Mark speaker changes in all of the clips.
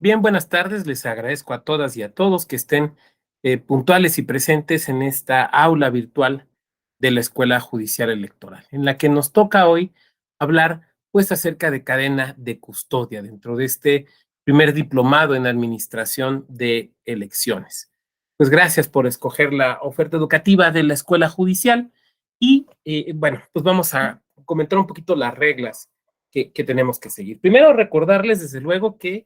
Speaker 1: Bien, buenas tardes. Les agradezco a todas y a todos que estén puntuales y presentes en esta aula virtual de la Escuela Judicial Electoral, en la que nos toca hoy hablar pues acerca de cadena de custodia dentro de este primer diplomado en administración de elecciones. Pues gracias por escoger la oferta educativa de la Escuela Judicial y bueno, pues vamos a comentar un poquito las reglas que tenemos que seguir. Primero, recordarles desde luego que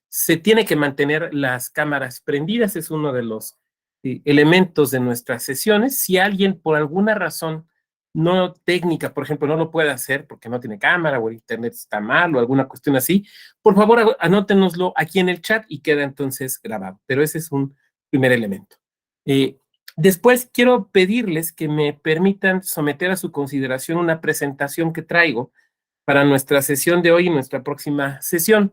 Speaker 1: se tiene que mantener las cámaras prendidas, es uno de los elementos de nuestras sesiones. Si alguien por alguna razón no técnica, por ejemplo, no lo puede hacer porque no tiene cámara o el internet está mal o alguna cuestión así, por favor anótenoslo aquí en el chat y queda entonces grabado. Pero ese es un primer elemento. Después quiero pedirles que me permitan someter a su consideración una presentación que traigo para nuestra sesión de hoy y nuestra próxima sesión.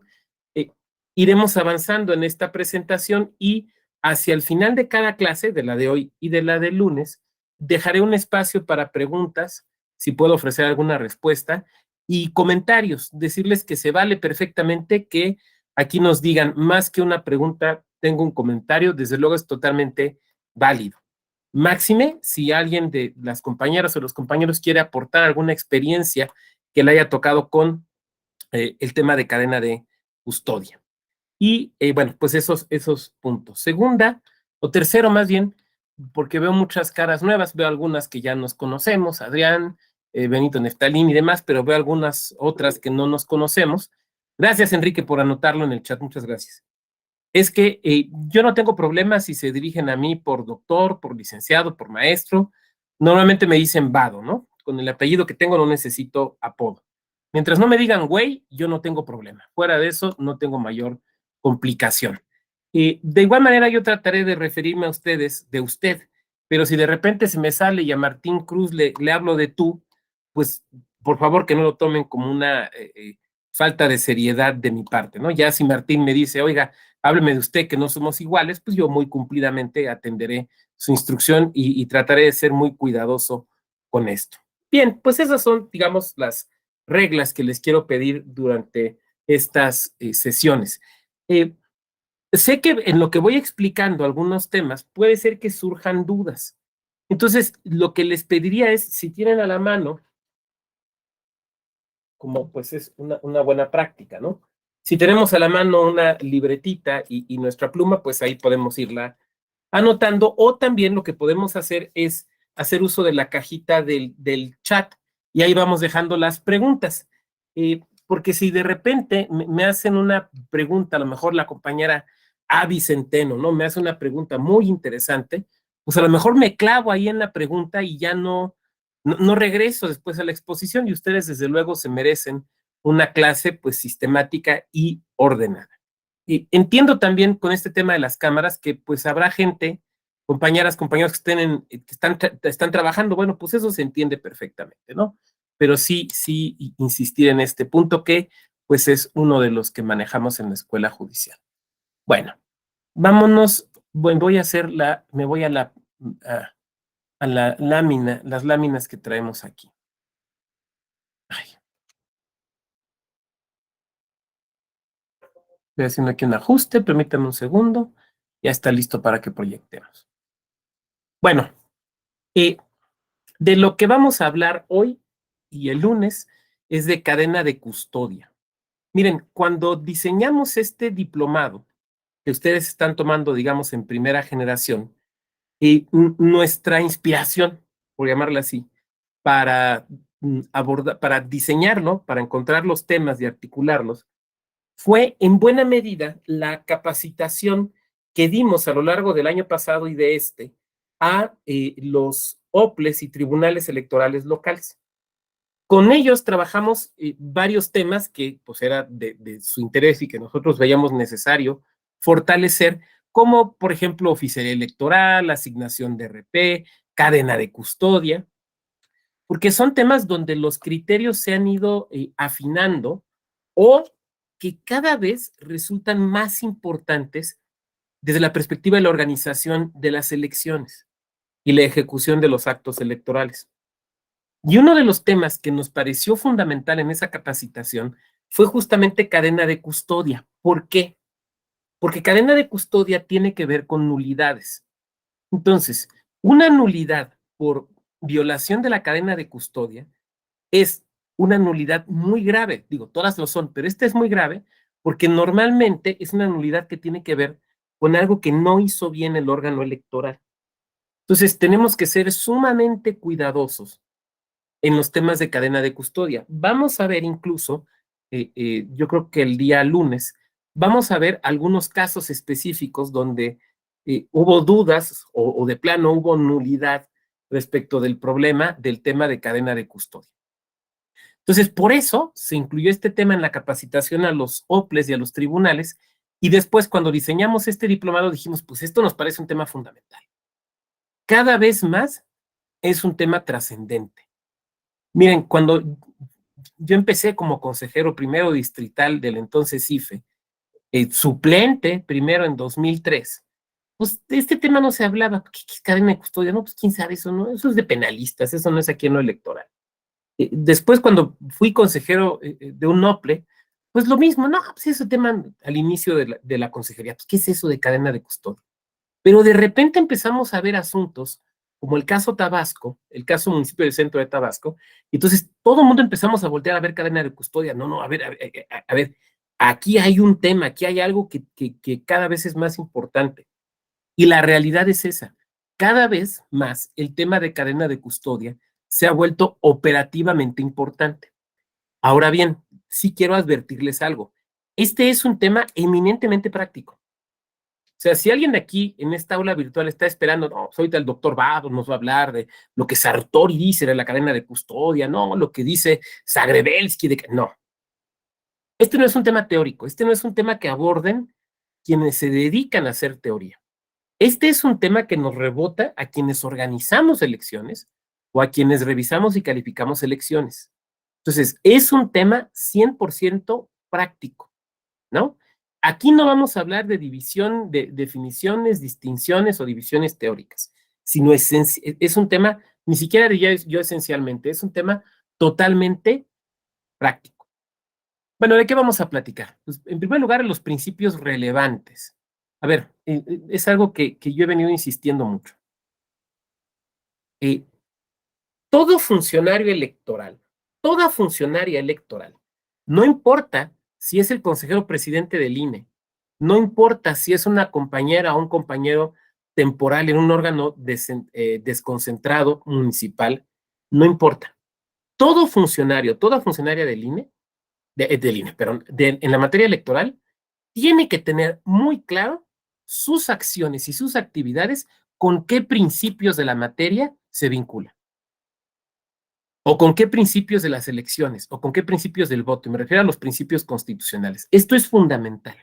Speaker 1: Iremos avanzando en esta presentación y hacia el final de cada clase, de la de hoy y de la del lunes, dejaré un espacio para preguntas, si puedo ofrecer alguna respuesta, y comentarios, decirles que se vale perfectamente que aquí nos digan más que una pregunta, tengo un comentario, desde luego es totalmente válido. Máxime, si alguien de las compañeras o los compañeros quiere aportar alguna experiencia que le haya tocado con el tema de cadena de custodia. Y bueno, pues esos puntos. Segunda, o tercero más bien, porque veo muchas caras nuevas, veo algunas que ya nos conocemos, Adrián, Benito Neftalín y demás, pero veo algunas otras que no nos conocemos. Gracias, Enrique, por anotarlo en el chat, muchas gracias. Es que yo no tengo problemas si se dirigen a mí por doctor, por licenciado, por maestro. Normalmente me dicen Vado, ¿no? Con el apellido que tengo no necesito apodo. Mientras no me digan güey, yo no tengo problema. Fuera de eso, no tengo mayor complicación. De igual manera, yo trataré de referirme a ustedes de usted, pero si de repente se me sale y a Martín Cruz le hablo de tú, pues por favor que no lo tomen como una falta de seriedad de mi parte, ¿no? Ya si Martín me dice, oiga, hábleme de usted que no somos iguales, pues yo muy cumplidamente atenderé su instrucción y trataré de ser muy cuidadoso con esto. Bien, pues esas son, digamos, las reglas que les quiero pedir durante estas sesiones. Sé que en lo que voy explicando algunos temas puede ser que surjan dudas. Entonces, lo que les pediría es, si tienen a la mano, como pues es una buena práctica, ¿no? Si tenemos a la mano una libretita y nuestra pluma, pues ahí podemos irla anotando, o también lo que podemos hacer es hacer uso de la cajita del chat y ahí vamos dejando las preguntas. Porque si de repente me hacen una pregunta, a lo mejor la compañera Avi Centeno, ¿no? Me hace una pregunta muy interesante, pues a lo mejor me clavo ahí en la pregunta y ya no regreso después a la exposición y ustedes desde luego se merecen una clase pues sistemática y ordenada. Y entiendo también con este tema de las cámaras que pues habrá gente, compañeras, compañeros están trabajando, bueno, pues eso se entiende perfectamente, ¿no? Pero sí insistir en este punto que pues es uno de los que manejamos en la escuela judicial. Bueno, vámonos, voy a hacer me voy a la lámina, las láminas que traemos aquí. Ay. Estoy haciendo aquí un ajuste, permítanme un segundo, ya está listo para que proyectemos. Bueno, de lo que vamos a hablar hoy y el lunes es de cadena de custodia. Miren, cuando diseñamos este diplomado que ustedes están tomando, digamos, en primera generación, nuestra inspiración, por llamarla así, para abordar, para diseñarlo, para encontrar los temas y articularlos, fue en buena medida la capacitación que dimos a lo largo del año pasado y de este a los OPLES y tribunales electorales locales. Con ellos trabajamos varios temas que pues era de su interés y que nosotros veíamos necesario fortalecer, como por ejemplo oficialía electoral, asignación de RP, cadena de custodia, porque son temas donde los criterios se han ido afinando o que cada vez resultan más importantes desde la perspectiva de la organización de las elecciones y la ejecución de los actos electorales. Y uno de los temas que nos pareció fundamental en esa capacitación, fue justamente cadena de custodia. ¿Por qué? Porque cadena de custodia tiene que ver con nulidades. Entonces, una nulidad por violación de la cadena de custodia es una nulidad muy grave. Digo, todas lo son, pero esta es muy grave porque normalmente es una nulidad que tiene que ver con algo que no hizo bien el órgano electoral. Entonces, tenemos que ser sumamente cuidadosos en los temas de cadena de custodia. Vamos a ver incluso, yo creo que el día lunes, vamos a ver algunos casos específicos donde hubo dudas o de plano hubo nulidad respecto del problema del tema de cadena de custodia. Entonces, por eso se incluyó este tema en la capacitación a los OPLES y a los tribunales, y después cuando diseñamos este diplomado dijimos, pues esto nos parece un tema fundamental. Cada vez más es un tema trascendente. Miren, cuando yo empecé como consejero primero distrital del entonces IFE, suplente primero en 2003, pues de este tema no se hablaba. ¿Qué cadena de custodia? No, pues quién sabe eso, ¿no? Eso es de penalistas, eso no es aquí en lo electoral. Después, cuando fui consejero de un NOPLE, pues lo mismo, no, pues ese tema al inicio de la consejería, pues ¿qué es eso de cadena de custodia? Pero de repente empezamos a ver asuntos como el caso Tabasco, el caso municipio del centro de Tabasco, y entonces todo el mundo empezamos a voltear a ver cadena de custodia. No, no, a ver, aquí hay un tema, aquí hay algo que cada vez es más importante. Y la realidad es esa. Cada vez más el tema de cadena de custodia se ha vuelto operativamente importante. Ahora bien, sí quiero advertirles algo. Este es un tema eminentemente práctico. O sea, si alguien de aquí en esta aula virtual está esperando, no, pues ahorita el doctor Vado nos va a hablar de lo que Sartori dice de la cadena de custodia, no, lo que dice Zagrebelsky, no. Este no es un tema teórico, este no es un tema que aborden quienes se dedican a hacer teoría. Este es un tema que nos rebota a quienes organizamos elecciones o a quienes revisamos y calificamos elecciones. Entonces, es un tema 100% práctico, ¿no? Aquí no vamos a hablar de división, de definiciones, distinciones o divisiones teóricas, sino es un tema, ni siquiera diría yo esencialmente, es un tema totalmente práctico. Bueno, ¿de qué vamos a platicar? Pues, en primer lugar, los principios relevantes. A ver, es algo que yo he venido insistiendo mucho. Eh, todo funcionario electoral, toda funcionaria electoral, no importa si es el consejero presidente del INE, no importa si es una compañera o un compañero temporal en un órgano desconcentrado municipal, no importa. Todo funcionario, toda funcionaria del INE, del INE, perdón, en la materia electoral, tiene que tener muy claro sus acciones y sus actividades con qué principios de la materia se vinculan. ¿O con qué principios de las elecciones? ¿O con qué principios del voto? Y me refiero a los principios constitucionales. Esto es fundamental.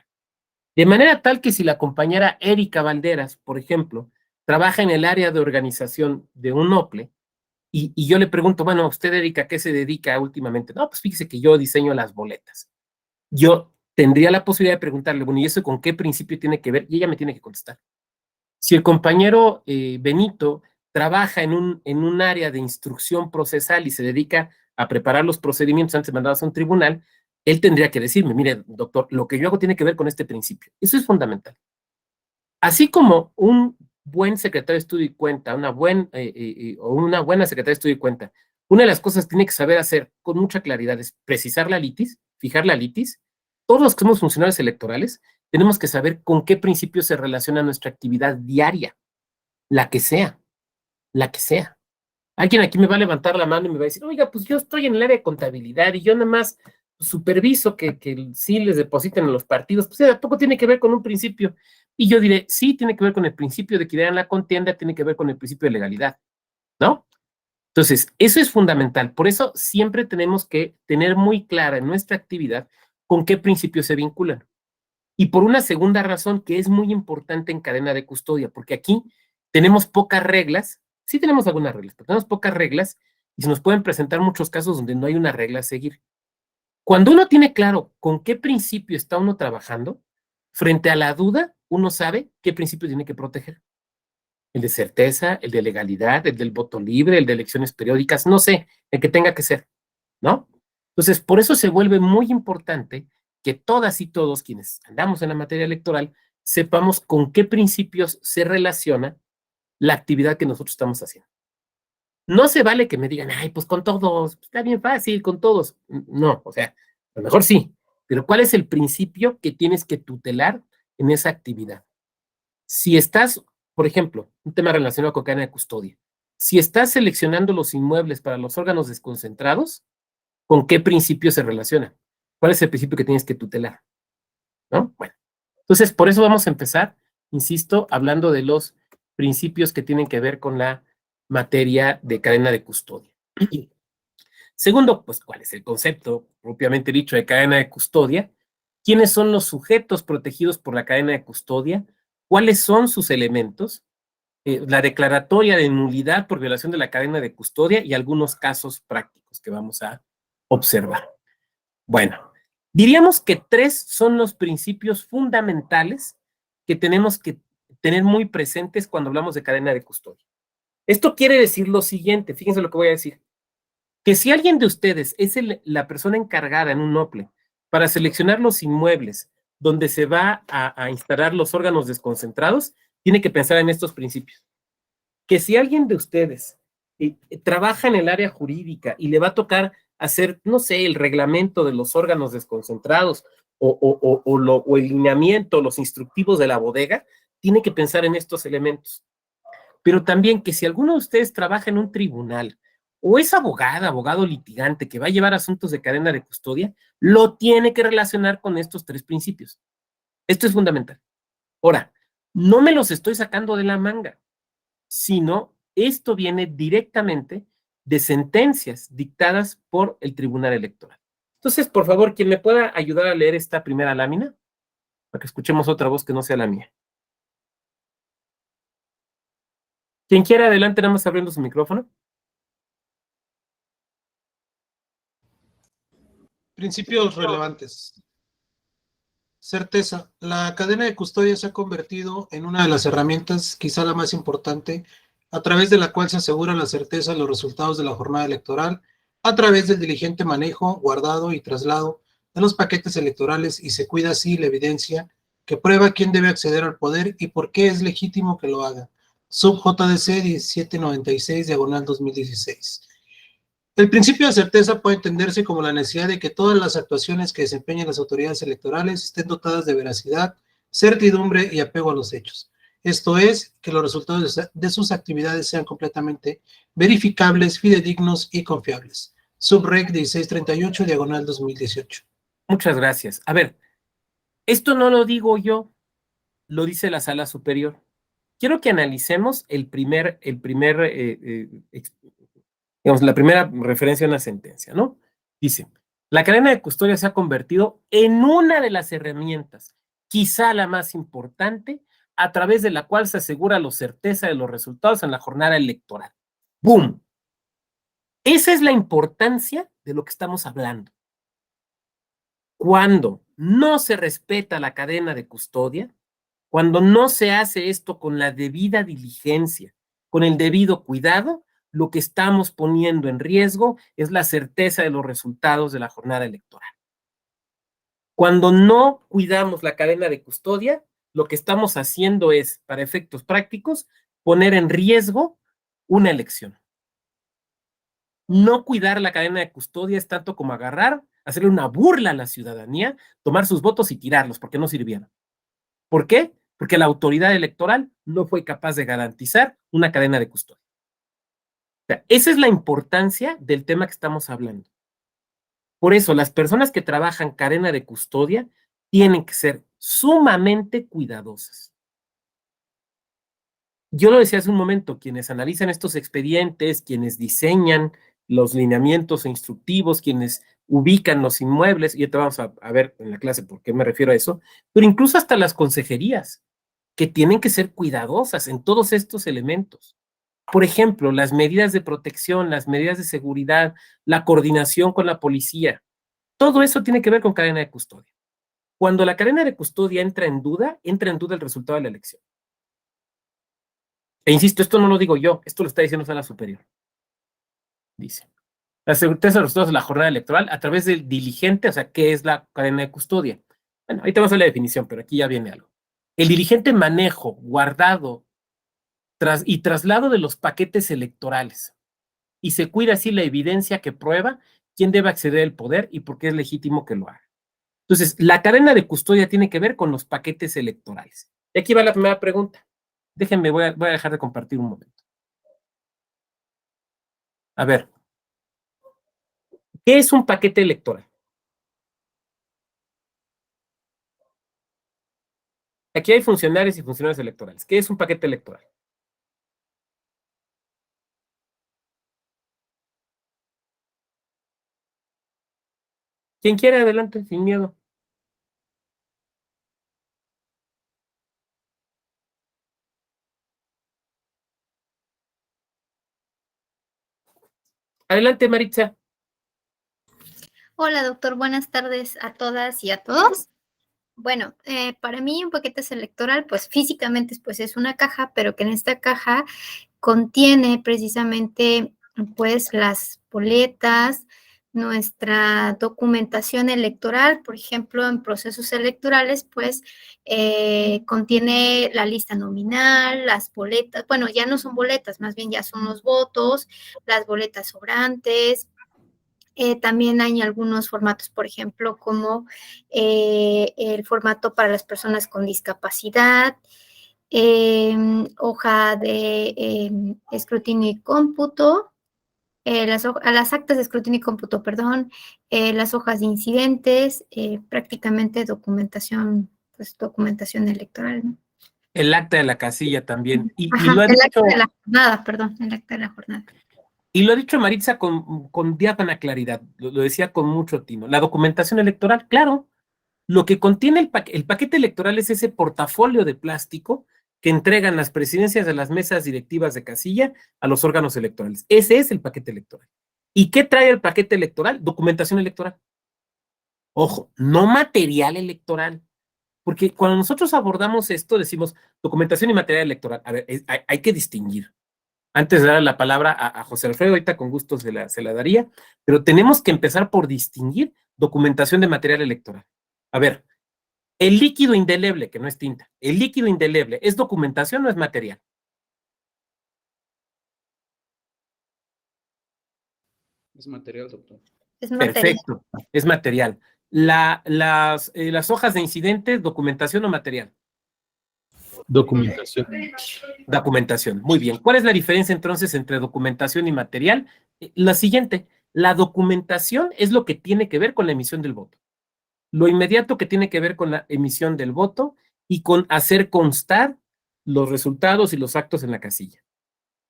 Speaker 1: De manera tal que si la compañera Erika Valderas, por ejemplo, trabaja en el área de organización de un OPLE, y yo le pregunto, bueno, usted, Erika, ¿qué se dedica últimamente? No, pues fíjese que yo diseño las boletas. Yo tendría la posibilidad de preguntarle, bueno, ¿y eso con qué principio tiene que ver? Y ella me tiene que contestar. Si el compañero Benito trabaja en un área de instrucción procesal y se dedica a preparar los procedimientos antes de mandarlos a un tribunal, él tendría que decirme, mire, doctor, lo que yo hago tiene que ver con este principio. Eso es fundamental. Así como un buen secretario de estudio y cuenta, o una buena secretaria de estudio y cuenta, una de las cosas que tiene que saber hacer con mucha claridad es precisar la litis, fijar la litis. Todos los que somos funcionarios electorales tenemos que saber con qué principios se relaciona nuestra actividad diaria, la que sea, la que sea. Alguien aquí me va a levantar la mano y me va a decir, oiga, pues yo estoy en el área de contabilidad y yo nada más superviso que sí les depositen en los partidos, pues tampoco tiene que ver con un principio. Y yo diré, sí, tiene que ver con el principio de equidad en la contienda, tiene que ver con el principio de legalidad, ¿no? Entonces, eso es fundamental. Por eso siempre tenemos que tener muy clara en nuestra actividad con qué principios se vinculan. Y por una segunda razón que es muy importante en cadena de custodia, porque aquí tenemos pocas reglas, sí tenemos algunas reglas, pero tenemos pocas reglas y se nos pueden presentar muchos casos donde no hay una regla a seguir. Cuando uno tiene claro con qué principio está uno trabajando, frente a la duda, uno sabe qué principio tiene que proteger. El de certeza, el de legalidad, el del voto libre, el de elecciones periódicas, no sé, el que tenga que ser, ¿no? Entonces, por eso se vuelve muy importante que todas y todos quienes andamos en la materia electoral sepamos con qué principios se relaciona la actividad que nosotros estamos haciendo. No se vale que me digan, ay, pues con todos, está bien fácil, con todos. No, o sea, a lo mejor sí, pero ¿cuál es el principio que tienes que tutelar en esa actividad? Si estás, por ejemplo, un tema relacionado con cadena de custodia, si estás seleccionando los inmuebles para los órganos desconcentrados, ¿con qué principio se relaciona? ¿Cuál es el principio que tienes que tutelar? ¿No? Bueno, entonces por eso vamos a empezar, insisto, hablando de los principios que tienen que ver con la materia de cadena de custodia. Segundo, pues, ¿cuál es el concepto propiamente dicho de cadena de custodia? ¿Quiénes son los sujetos protegidos por la cadena de custodia? ¿Cuáles son sus elementos? La declaratoria de nulidad por violación de la cadena de custodia y algunos casos prácticos que vamos a observar. Bueno, diríamos que tres son los principios fundamentales que tenemos que tener muy presentes cuando hablamos de cadena de custodia. Esto quiere decir lo siguiente, fíjense lo que voy a decir, que si alguien de ustedes es la persona encargada en un NOPLE para seleccionar los inmuebles donde se va a instalar los órganos desconcentrados, tiene que pensar en estos principios. Que si alguien de ustedes trabaja en el área jurídica y le va a tocar hacer, no sé, el reglamento de los órganos desconcentrados o el lineamiento, los instructivos de la bodega, tiene que pensar en estos elementos. Pero también que si alguno de ustedes trabaja en un tribunal o es abogada, abogado litigante que va a llevar asuntos de cadena de custodia, lo tiene que relacionar con estos tres principios. Esto es fundamental. Ahora, no me los estoy sacando de la manga, sino esto viene directamente de sentencias dictadas por el Tribunal Electoral. Entonces, por favor, quien me pueda ayudar a leer esta primera lámina, para que escuchemos otra voz que no sea la mía. Quien quiera, adelante, nada más abriendo su micrófono.
Speaker 2: Principios relevantes. Certeza. La cadena de custodia se ha convertido en una de las herramientas, quizá la más importante, a través de la cual se asegura la certeza de los resultados de la jornada electoral, a través del diligente manejo, guardado y traslado de los paquetes electorales, y se cuida así la evidencia que prueba quién debe acceder al poder y por qué es legítimo que lo haga. Sub JDC 1796, diagonal 2016. El principio de certeza puede entenderse como la necesidad de que todas las actuaciones que desempeñen las autoridades electorales estén dotadas de veracidad, certidumbre y apego a los hechos. Esto es, que los resultados de sus actividades sean completamente verificables, fidedignos y confiables. Subreg 1638, diagonal 2018.
Speaker 1: Muchas gracias. A ver, esto no lo digo yo, lo dice la Sala Superior. Quiero que analicemos digamos, la primera referencia a una sentencia, ¿no? Dice, la cadena de custodia se ha convertido en una de las herramientas, quizá la más importante, a través de la cual se asegura la certeza de los resultados en la jornada electoral. ¡Bum! Esa es la importancia de lo que estamos hablando. Cuando no se respeta la cadena de custodia, cuando no se hace esto con la debida diligencia, con el debido cuidado, lo que estamos poniendo en riesgo es la certeza de los resultados de la jornada electoral. Cuando no cuidamos la cadena de custodia, lo que estamos haciendo es, para efectos prácticos, poner en riesgo una elección. No cuidar la cadena de custodia es tanto como agarrar, hacerle una burla a la ciudadanía, tomar sus votos y tirarlos porque no sirvieron. ¿Por qué? Porque la autoridad electoral no fue capaz de garantizar una cadena de custodia. O sea, esa es la importancia del tema que estamos hablando. Por eso, las personas que trabajan cadena de custodia tienen que ser sumamente cuidadosas. Yo lo decía hace un momento, quienes analizan estos expedientes, quienes diseñan los lineamientos instructivos, quienes ubican los inmuebles, y ya te vamos a ver en la clase por qué me refiero a eso, pero incluso hasta las consejerías, que tienen que ser cuidadosas en todos estos elementos. Por ejemplo, las medidas de protección, las medidas de seguridad, la coordinación con la policía, todo eso tiene que ver con cadena de custodia. Cuando la cadena de custodia entra en duda el resultado de la elección. E insisto, esto no lo digo yo, esto lo está diciendo Sala Superior. Dice, La certeza de los resultados de la jornada electoral a través del diligente, o sea, ¿qué es la cadena de custodia? Bueno, ahí te vamos a la definición, pero aquí ya viene algo. El diligente manejo, guardado y traslado de los paquetes electorales. Y se cuida así la evidencia que prueba quién debe acceder al poder y por qué es legítimo que lo haga. Entonces, la cadena de custodia tiene que ver con los paquetes electorales. Y aquí va la primera pregunta. Déjenme, voy a dejar de compartir un momento. A ver, ¿qué es un paquete electoral? Aquí hay funcionarios y funcionarios electorales. ¿Qué es un paquete electoral? Quien quiera, adelante, sin miedo. Adelante, Maritza.
Speaker 3: Hola, doctor. Buenas tardes a todas y a todos. Bueno, para mí un paquete electoral, pues físicamente pues, es una caja, pero que en esta caja contiene precisamente pues las boletas, nuestra documentación electoral, por ejemplo, en procesos electorales, pues contiene la lista nominal, las boletas, bueno, ya no son boletas, más bien ya son los votos, las boletas sobrantes. También hay algunos formatos, por ejemplo, como el formato para las personas con discapacidad, hoja de escrutinio y cómputo, las actas de escrutinio y cómputo, perdón, las hojas de incidentes, prácticamente documentación, pues documentación electoral, ¿no?
Speaker 1: El acta de la casilla también. Y
Speaker 3: Ajá,
Speaker 1: lo ha
Speaker 3: el acta
Speaker 1: dicho,
Speaker 3: de la jornada, perdón, el acta de la jornada.
Speaker 1: y lo ha dicho Maritza con diáfana claridad, lo decía con mucho tino. La documentación electoral, claro, lo que contiene el paquete electoral es ese portafolio de plástico que entregan las presidencias de las mesas directivas de casilla a los órganos electorales. Ese es el paquete electoral. ¿Y qué trae el paquete electoral? Documentación electoral. Ojo, no material electoral. Porque cuando nosotros abordamos esto, decimos documentación y material electoral. A ver, hay que distinguir. Antes de dar la palabra a José Alfredo, ahorita con gusto se la daría, pero tenemos que empezar por distinguir documentación de material electoral. A ver, el líquido indeleble, que no es tinta, el líquido indeleble, ¿es documentación o es material?
Speaker 4: Es material, doctor.
Speaker 3: Es material.
Speaker 1: Perfecto, es material. Las hojas de incidentes, documentación o material.
Speaker 4: Documentación.
Speaker 1: Documentación. Muy bien. ¿Cuál es la diferencia entonces entre documentación y material? La siguiente, la documentación es lo que tiene que ver con la emisión del voto. Lo inmediato que tiene que ver con la emisión del voto y con hacer constar los resultados y los actos en la casilla.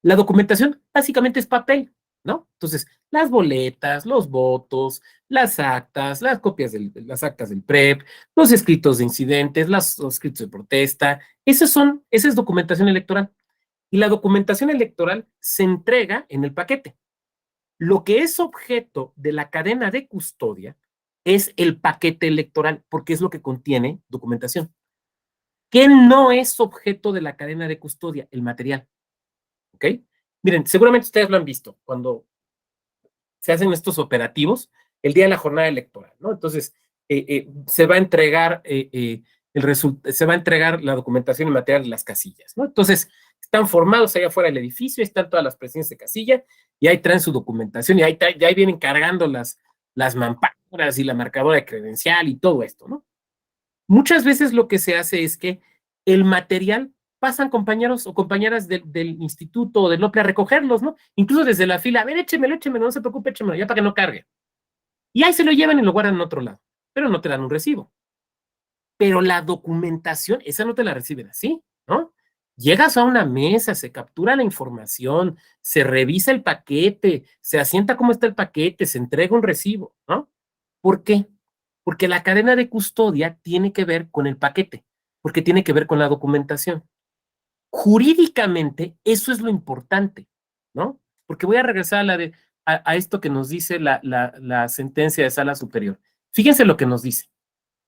Speaker 1: La documentación básicamente es papel, ¿no? Entonces, las boletas, los votos, las actas, las copias de las actas del PREP, los escritos de incidentes, los escritos de protesta, esa es documentación electoral. Y la documentación electoral se entrega en el paquete. Lo que es objeto de la cadena de custodia es el paquete electoral, porque es lo que contiene documentación. ¿Qué no es objeto de la cadena de custodia? El material. ¿Ok? Miren, seguramente ustedes lo han visto cuando se hacen estos operativos el día de la jornada electoral, ¿no? Entonces, se va a entregar se va a entregar la documentación y material de las casillas, ¿no? Entonces, están formados allá afuera del edificio, están todas las presencias de casilla y ahí traen su documentación y ahí vienen cargando las mamparas y la marcadora de credencial y todo esto, ¿no? Muchas veces lo que se hace es que el material pasan compañeros o compañeras del instituto o del OPLE a recogerlos, ¿no? Incluso desde la fila, a ver, échemelo, no se preocupe, échemelo, ya para que no cargue. Y ahí se lo llevan y lo guardan en otro lado, pero no te dan un recibo. Pero la documentación, esa no te la reciben así, ¿no? Llegas a una mesa, se captura la información, se revisa el paquete, se asienta cómo está el paquete, se entrega un recibo, ¿no? ¿Por qué? Porque la cadena de custodia tiene que ver con el paquete, porque tiene que ver con la documentación. Jurídicamente, eso es lo importante, ¿no? Porque voy a regresar a esto que nos dice la sentencia de sala superior. Fíjense lo que nos dice.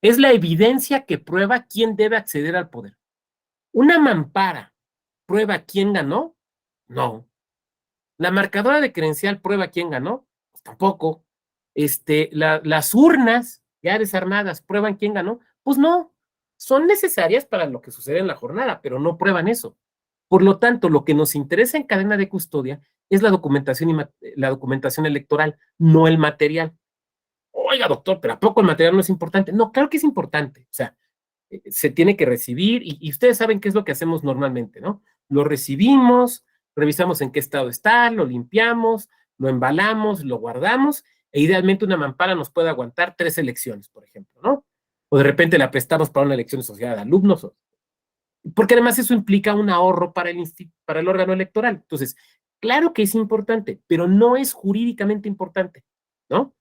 Speaker 1: Es la evidencia que prueba quién debe acceder al poder. ¿Una mampara prueba quién ganó? No. ¿La marcadora de credencial prueba quién ganó? tampoco. Las urnas ya desarmadas prueban quién ganó. Pues no, son necesarias para lo que sucede en la jornada, pero no prueban eso. Por lo tanto, lo que nos interesa en cadena de custodia es la documentación electoral, no el material. Oiga, doctor, ¿pero a poco el material no es importante? No, claro que es importante. O sea, se tiene que recibir y ustedes saben qué es lo que hacemos normalmente, ¿no? Lo recibimos, revisamos en qué estado está, lo limpiamos, lo embalamos, lo guardamos e idealmente una mampara nos puede aguantar 3 elecciones, por ejemplo, ¿no? O de repente la prestamos para una elección social de alumnos, porque además eso implica un ahorro para el órgano electoral. Entonces, claro que es importante, pero no es jurídicamente importante, ¿no?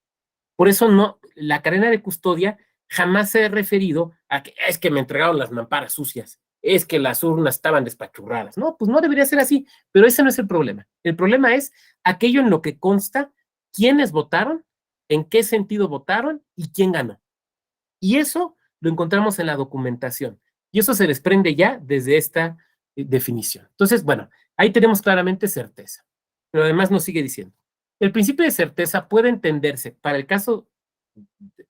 Speaker 1: Por eso no, la cadena de custodia jamás se ha referido a que es que me entregaron las mamparas sucias, es que las urnas estaban despachurradas. No, pues no debería ser así, pero ese no es el problema. El problema es aquello en lo que consta quiénes votaron, en qué sentido votaron y quién ganó. Y eso lo encontramos en la documentación. Y eso se desprende ya desde esta definición. Entonces, bueno, ahí tenemos claramente certeza. Pero además nos sigue diciendo, el principio de certeza puede entenderse para el caso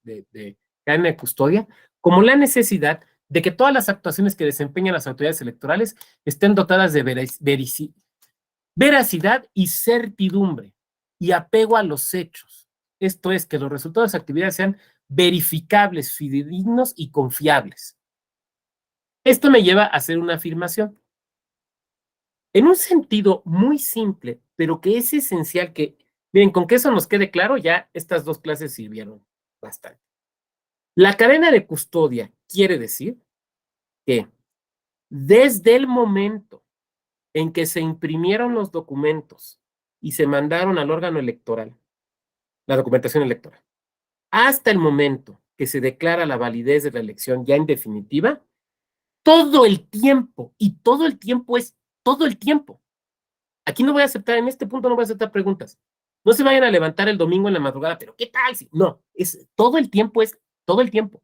Speaker 1: de cadena de custodia como la necesidad de que todas las actuaciones que desempeñan las autoridades electorales estén dotadas de veracidad y certidumbre y apego a los hechos. Esto es, que los resultados de las actividades sean verificables, fidedignos y confiables. Esto me lleva a hacer una afirmación. En un sentido muy simple, pero que es esencial que, miren, con que eso nos quede claro, ya estas 2 clases sirvieron bastante. La cadena de custodia quiere decir que desde el momento en que se imprimieron los documentos y se mandaron al órgano electoral, la documentación electoral, hasta el momento que se declara la validez de la elección ya en definitiva, todo el tiempo, y todo el tiempo es todo el tiempo. Aquí no voy a aceptar, en este punto no voy a aceptar preguntas. No se vayan a levantar el domingo en la madrugada, pero ¿qué tal si? No, es todo el tiempo, es todo el tiempo.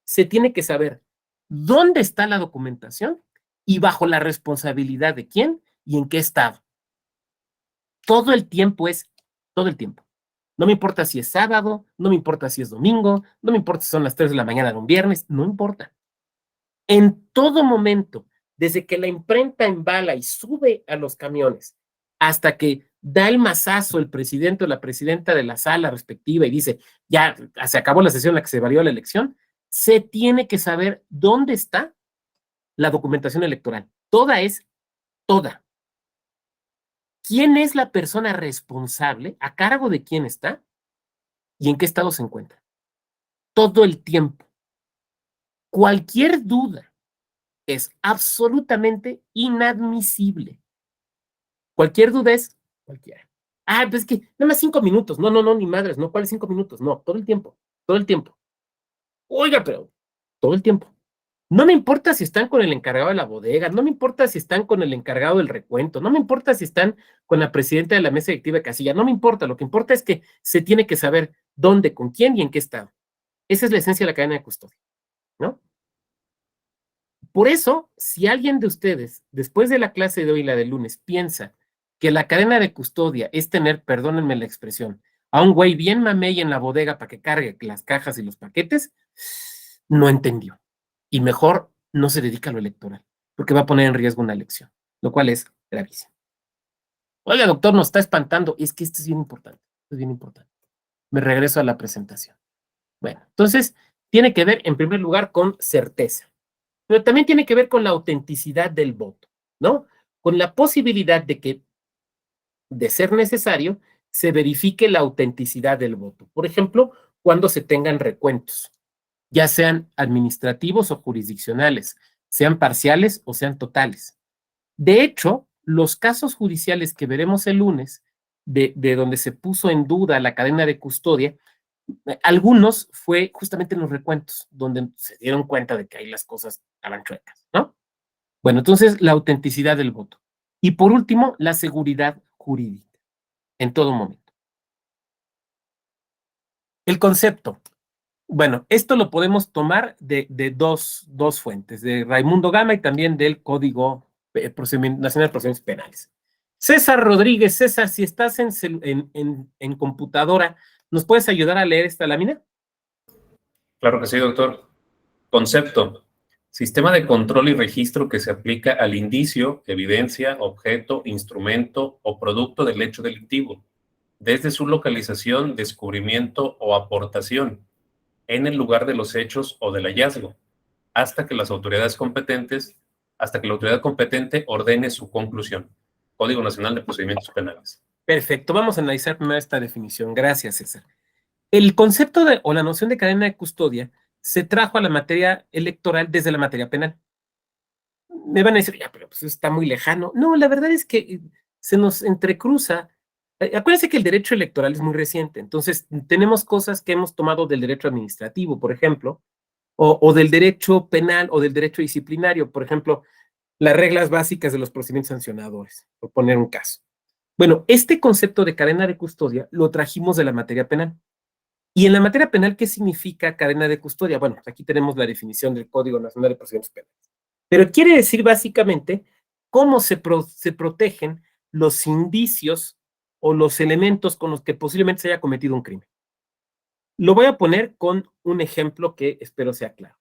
Speaker 1: Se tiene que saber dónde está la documentación y bajo la responsabilidad de quién y en qué estado. Todo el tiempo es todo el tiempo. No me importa si es sábado, no me importa si es domingo, no me importa si son las 3 de la mañana de un viernes, no importa. En todo momento, desde que la imprenta embala y sube a los camiones, hasta que da el mazazo el presidente o la presidenta de la sala respectiva y dice, ya se acabó la sesión en la que se valió la elección, se tiene que saber dónde está la documentación electoral. Toda es toda. ¿Quién es la persona responsable? ¿A cargo de quién está? ¿Y en qué estado se encuentra? Todo el tiempo. Cualquier duda es absolutamente inadmisible. Cualquier duda es cualquiera. Ah, pues es que nada más 5 minutos. No, ni madres, no, ¿cuáles 5 minutos? No, todo el tiempo, todo el tiempo. Oiga, pero todo el tiempo. No me importa si están con el encargado de la bodega, no me importa si están con el encargado del recuento, no me importa si están con la presidenta de la mesa directiva de casilla, no me importa, lo que importa es que se tiene que saber dónde, con quién y en qué estado. Esa es la esencia de la cadena de custodia, ¿no? Por eso, si alguien de ustedes, después de la clase de hoy, la del lunes, piensa que la cadena de custodia es tener, perdónenme la expresión, a un güey bien mamey en la bodega para que cargue las cajas y los paquetes, no entendió. Y mejor no se dedica a lo electoral, porque va a poner en riesgo una elección, lo cual es gravísimo. Oiga, doctor, nos está espantando. Es que esto es bien importante, esto es bien importante. Me regreso a la presentación. Bueno, entonces, tiene que ver, en primer lugar, con certeza, pero también tiene que ver con la autenticidad del voto, ¿no? Con la posibilidad de que, de ser necesario, se verifique la autenticidad del voto. Por ejemplo, cuando se tengan recuentos, ya sean administrativos o jurisdiccionales, sean parciales o sean totales. De hecho, los casos judiciales que veremos el lunes, de donde se puso en duda la cadena de custodia, algunos fue justamente en los recuentos, donde se dieron cuenta de que ahí las cosas estaban chuecas, ¿no? Bueno, entonces la autenticidad del voto. Y por último, la seguridad jurídica, en todo momento. El concepto. Bueno, esto lo podemos tomar de dos fuentes, de Raimundo Gama y también del Código Nacional de Procedimientos Penales. César Rodríguez. César, si estás en computadora, ¿nos puedes ayudar a leer esta lámina?
Speaker 5: Claro que sí, doctor. Concepto. Sistema de control y registro que se aplica al indicio, evidencia, objeto, instrumento o producto del hecho delictivo, desde su localización, descubrimiento o aportación en el lugar de los hechos o del hallazgo, hasta que la autoridad competente ordene su conclusión. Código Nacional de Procedimientos Penales.
Speaker 1: Perfecto, vamos a analizar primero esta definición. Gracias, César. El concepto o la noción de cadena de custodia se trajo a la materia electoral desde la materia penal. Me van a decir, ya, pero pues está muy lejano. No, la verdad es que se nos entrecruza. Acuérdense que el derecho electoral es muy reciente, entonces tenemos cosas que hemos tomado del derecho administrativo, por ejemplo, o del derecho penal o del derecho disciplinario, por ejemplo, las reglas básicas de los procedimientos sancionadores, por poner un caso. Bueno, este concepto de cadena de custodia lo trajimos de la materia penal. Y en la materia penal, ¿qué significa cadena de custodia? Bueno, pues aquí tenemos la definición del Código Nacional de Procedimientos Penales. Pero quiere decir básicamente cómo se protegen los indicios o los elementos con los que posiblemente se haya cometido un crimen. Lo voy a poner con un ejemplo que espero sea claro.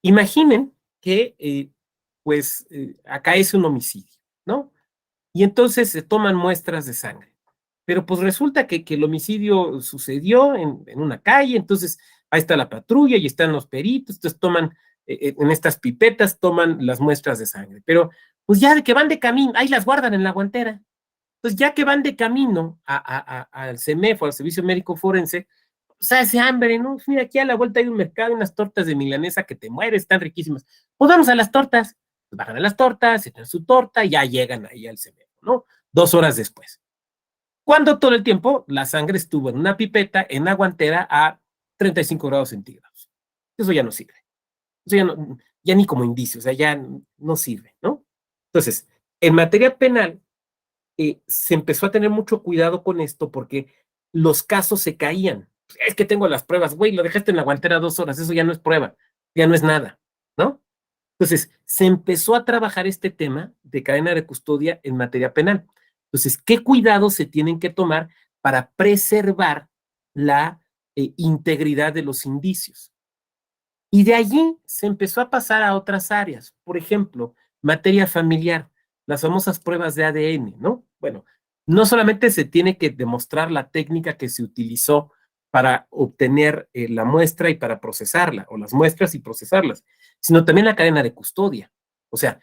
Speaker 1: Imaginen que, acá es un homicidio, ¿no? Y entonces se toman muestras de sangre. Pero pues resulta que el homicidio sucedió en una calle, entonces ahí está la patrulla y están los peritos, entonces toman, en estas pipetas toman las muestras de sangre. Pero pues ya de que van de camino, ahí las guardan en la guantera. Entonces ya que van de camino al CEMEFO, al Servicio Médico Forense, o sea, hace hambre, ¿no? Mira, aquí a la vuelta hay un mercado, unas tortas de milanesa que te mueres, están riquísimas. Pues vamos a las tortas. Pues bajan a las tortas, se traen su torta y ya llegan ahí al CEMEFO, ¿no? 2 horas después. Cuando todo el tiempo la sangre estuvo en una pipeta, en la guantera a 35 grados centígrados. Eso ya no sirve. Eso ya ni como indicio, o sea, ya no sirve, ¿no? Entonces, en materia penal, se empezó a tener mucho cuidado con esto porque los casos se caían. Es que tengo las pruebas, güey, lo dejaste en la guantera 2 horas, eso ya no es prueba, ya no es nada, ¿no? Entonces, se empezó a trabajar este tema de cadena de custodia en materia penal. Entonces, ¿qué cuidados se tienen que tomar para preservar la integridad de los indicios? Y de allí se empezó a pasar a otras áreas. Por ejemplo, materia familiar, las famosas pruebas de ADN, ¿no? Bueno, no solamente se tiene que demostrar la técnica que se utilizó para obtener la muestra y para procesarla, o las muestras y procesarlas, sino también la cadena de custodia. O sea,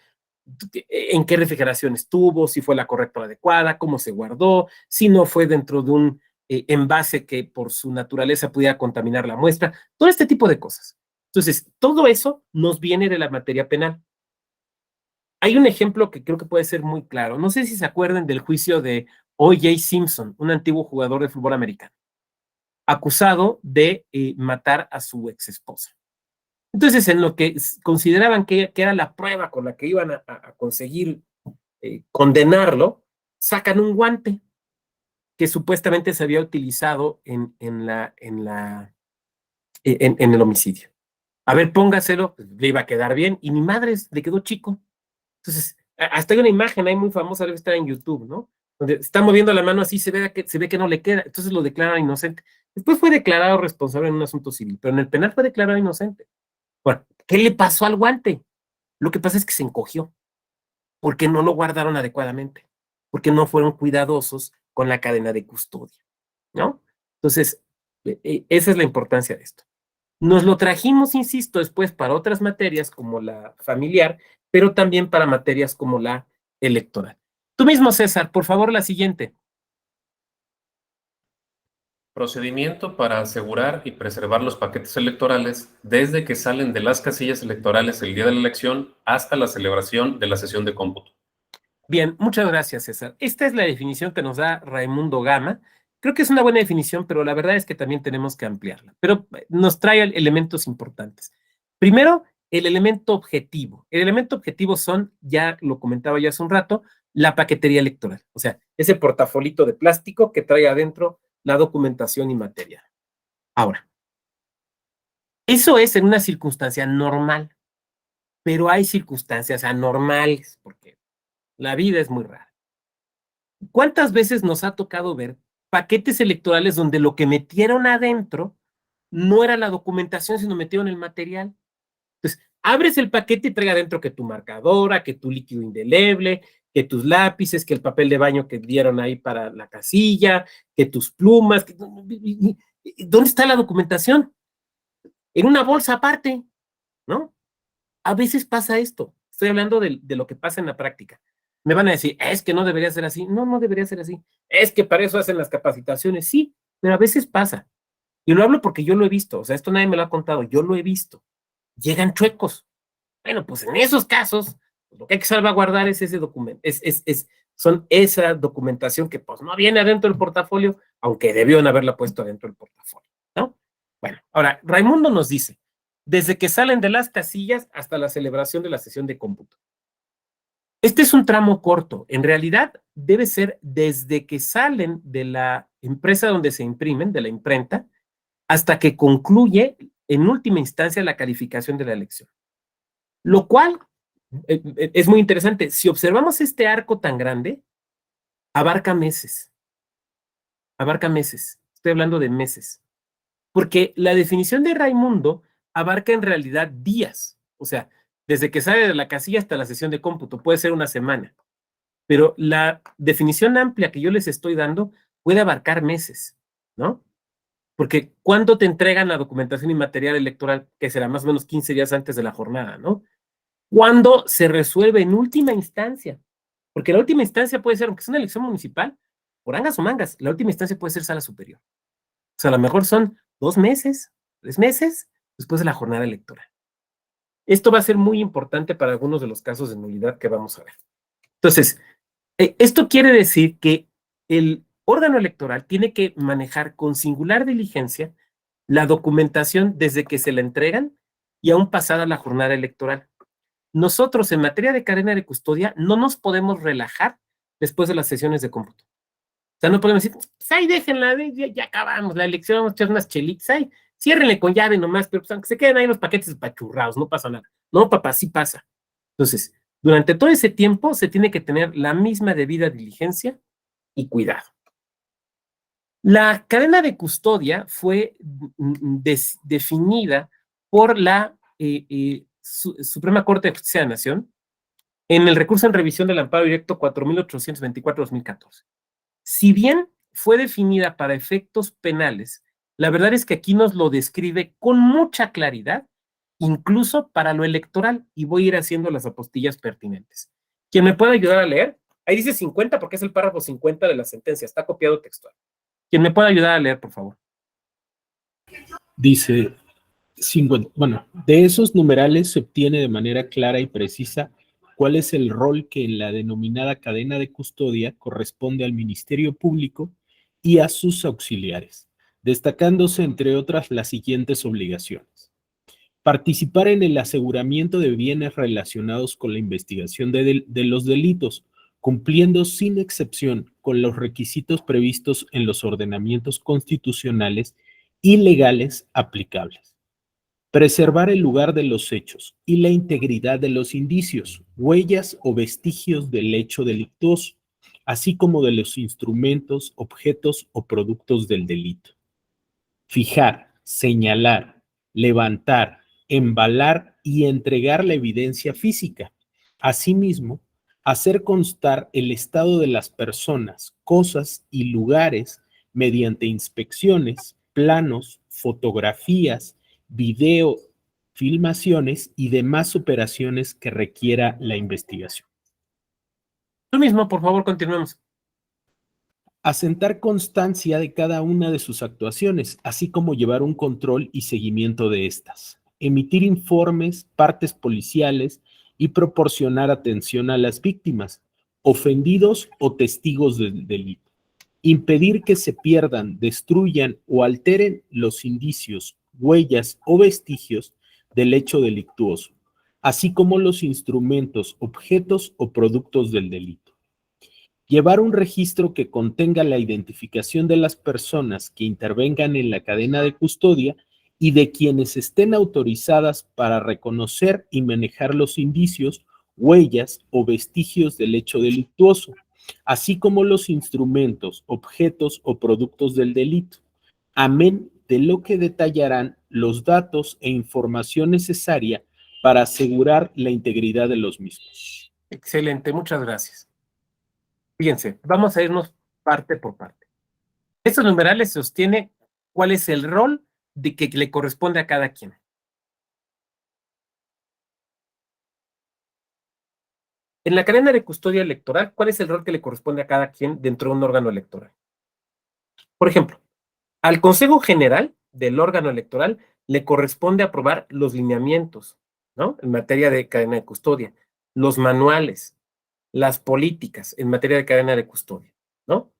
Speaker 1: en qué refrigeración estuvo, si fue la correcta o adecuada, cómo se guardó, si no fue dentro de un envase que por su naturaleza pudiera contaminar la muestra, todo este tipo de cosas. Entonces, todo eso nos viene de la materia penal. Hay un ejemplo que creo que puede ser muy claro. No sé si se acuerdan del juicio de O.J. Simpson, un antiguo jugador de fútbol americano, acusado de matar a su ex esposa. Entonces, en lo que consideraban que era la prueba con la que iban a conseguir condenarlo, sacan un guante que supuestamente se había utilizado en el homicidio. A ver, póngaselo, pues, le iba a quedar bien, y ni madres, le quedó chico. Entonces, hasta hay una imagen ahí muy famosa, debe estar en YouTube, ¿no? Donde está moviendo la mano así, se ve que no le queda, entonces lo declaran inocente. Después fue declarado responsable en un asunto civil, pero en el penal fue declarado inocente. Bueno, ¿qué le pasó al guante? Lo que pasa es que se encogió, porque no lo guardaron adecuadamente, porque no fueron cuidadosos con la cadena de custodia, ¿no? Entonces, esa es la importancia de esto. Nos lo trajimos, insisto, después para otras materias como la familiar, pero también para materias como la electoral. Tú mismo, César, por favor, la siguiente.
Speaker 5: Procedimiento para asegurar y preservar los paquetes electorales desde que salen de las casillas electorales el día de la elección hasta la celebración de la sesión de cómputo.
Speaker 1: Bien, muchas gracias, César. Esta es la definición que nos da Raimundo Gama. Creo que es una buena definición, pero la verdad es que también tenemos que ampliarla. Pero nos trae elementos importantes. Primero, el elemento objetivo. El elemento objetivo son, ya lo comentaba yo hace un rato, la paquetería electoral. O sea, ese portafolito de plástico que trae adentro la documentación y material. Ahora, eso es en una circunstancia normal, pero hay circunstancias anormales, porque la vida es muy rara. ¿Cuántas veces nos ha tocado ver paquetes electorales donde lo que metieron adentro no era la documentación, sino metieron el material? Entonces, abres el paquete y trae adentro que tu marcadora, que tu líquido indeleble, que tus lápices, que el papel de baño que dieron ahí para la casilla, que tus plumas. ¿Dónde está la documentación? En una bolsa aparte, ¿no? A veces pasa esto. Estoy hablando de lo que pasa en la práctica. Me van a decir, es que no debería ser así. No, no debería ser así. Es que para eso hacen las capacitaciones. Sí, pero a veces pasa. Y lo hablo porque yo lo he visto. O sea, esto nadie me lo ha contado. Yo lo he visto. Llegan chuecos. Bueno, pues en esos casos, lo que hay que salvaguardar es ese documento, son esa documentación que pues no viene adentro del portafolio, aunque debieron haberla puesto adentro del portafolio, ¿no? Bueno, ahora, Raimundo nos dice, desde que salen de las casillas hasta la celebración de la sesión de cómputo. Este es un tramo corto, en realidad debe ser desde que salen de la empresa donde se imprimen, de la imprenta, hasta que concluye en última instancia la calificación de la elección. Lo cual es muy interesante. Si observamos este arco tan grande, abarca meses. Abarca meses. Estoy hablando de meses. Porque la definición de Raimundo abarca en realidad días. O sea, desde que sale de la casilla hasta la sesión de cómputo, puede ser una semana. Pero la definición amplia que yo les estoy dando puede abarcar meses, ¿no? Porque ¿cuándo te entregan la documentación y material electoral? Que será más o menos 15 días antes de la jornada, ¿no? ¿Cuándo se resuelve en última instancia? Porque la última instancia puede ser, aunque es una elección municipal, por angas o mangas, la última instancia puede ser sala superior. O sea, a lo mejor son 2 meses, 3 meses después de la jornada electoral. Esto va a ser muy importante para algunos de los casos de nulidad que vamos a ver. Entonces, esto quiere decir que el órgano electoral tiene que manejar con singular diligencia la documentación desde que se la entregan y aún pasada la jornada electoral. Nosotros en materia de cadena de custodia no nos podemos relajar después de las sesiones de cómputo. O sea, no podemos decir, pues ahí déjenla, ya acabamos la elección, vamos a echar unas chelitas, ahí, ciérrenle con llave nomás, pero pues aunque se queden ahí los paquetes apachurrados, no pasa nada. No, papá, sí pasa. Entonces, durante todo ese tiempo se tiene que tener la misma debida diligencia y cuidado. La cadena de custodia fue definida por la Suprema Corte de Justicia de la Nación en el recurso en revisión del amparo directo 4824-2014. Si bien fue definida para efectos penales, la verdad es que aquí nos lo describe con mucha claridad, incluso para lo electoral, y voy a ir haciendo las apostillas pertinentes. ¿Quién me puede ayudar a leer? Ahí dice 50 porque es el párrafo 50 de la sentencia, está copiado textual. ¿Quién me puede ayudar a leer, por favor?
Speaker 6: Dice, 50, bueno, de esos numerales se obtiene de manera clara y precisa cuál es el rol que en la denominada cadena de custodia corresponde al Ministerio Público y a sus auxiliares, destacándose entre otras las siguientes obligaciones. Participar en el aseguramiento de bienes relacionados con la investigación de los delitos, cumpliendo sin excepción con los requisitos previstos en los ordenamientos constitucionales y legales aplicables. Preservar el lugar de los hechos y la integridad de los indicios, huellas o vestigios del hecho delictuoso, así como de los instrumentos, objetos o productos del delito. Fijar, señalar, levantar, embalar y entregar la evidencia física. Asimismo, hacer constar el estado de las personas, cosas y lugares mediante inspecciones, planos, fotografías, video, filmaciones y demás operaciones que requiera la investigación.
Speaker 1: Tú mismo, por favor, continuemos.
Speaker 6: Asentar constancia de cada una de sus actuaciones, así como llevar un control y seguimiento de estas. Emitir informes, partes policiales y proporcionar atención a las víctimas, ofendidos o testigos del delito. Impedir que se pierdan, destruyan o alteren los indicios, huellas o vestigios del hecho delictuoso, así como los instrumentos, objetos o productos del delito. Llevar un registro que contenga la identificación de las personas que intervengan en la cadena de custodia y de quienes estén autorizadas para reconocer y manejar los indicios, huellas o vestigios del hecho delictuoso, así como los instrumentos, objetos o productos del delito, amén de lo que detallarán los datos e información necesaria para asegurar la integridad de los mismos.
Speaker 1: Excelente, muchas gracias. Fíjense, vamos a irnos parte por parte. Estos numerales sostienen cuál es el rol de que le corresponde a cada quien. En la cadena de custodia electoral, ¿cuál es el rol que le corresponde a cada quien dentro de un órgano electoral? Por ejemplo, al Consejo General del órgano electoral le corresponde aprobar los lineamientos, ¿no? En materia de cadena de custodia, los manuales, las políticas en materia de cadena de custodia, ¿no?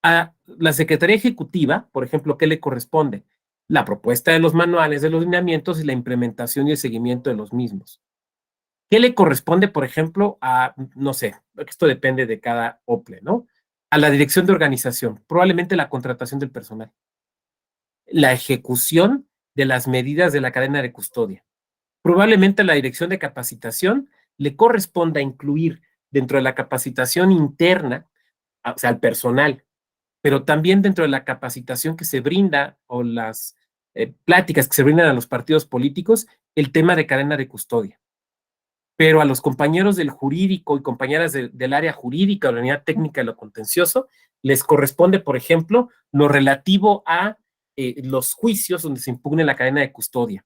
Speaker 1: A la Secretaría Ejecutiva, por ejemplo, ¿qué le corresponde? La propuesta de los manuales, de los lineamientos y la implementación y el seguimiento de los mismos. ¿Qué le corresponde, por ejemplo, a, no sé, esto depende de cada OPLE, ¿no? A la dirección de organización, probablemente la contratación del personal, la ejecución de las medidas de la cadena de custodia. Probablemente a la dirección de capacitación le corresponda incluir dentro de la capacitación interna, o sea, al personal, pero también dentro de la capacitación que se brinda o las pláticas que se brindan a los partidos políticos, el tema de cadena de custodia. Pero a los compañeros del jurídico y compañeras del área jurídica o la unidad técnica de lo contencioso, les corresponde, por ejemplo, lo relativo a los juicios donde se impugne la cadena de custodia.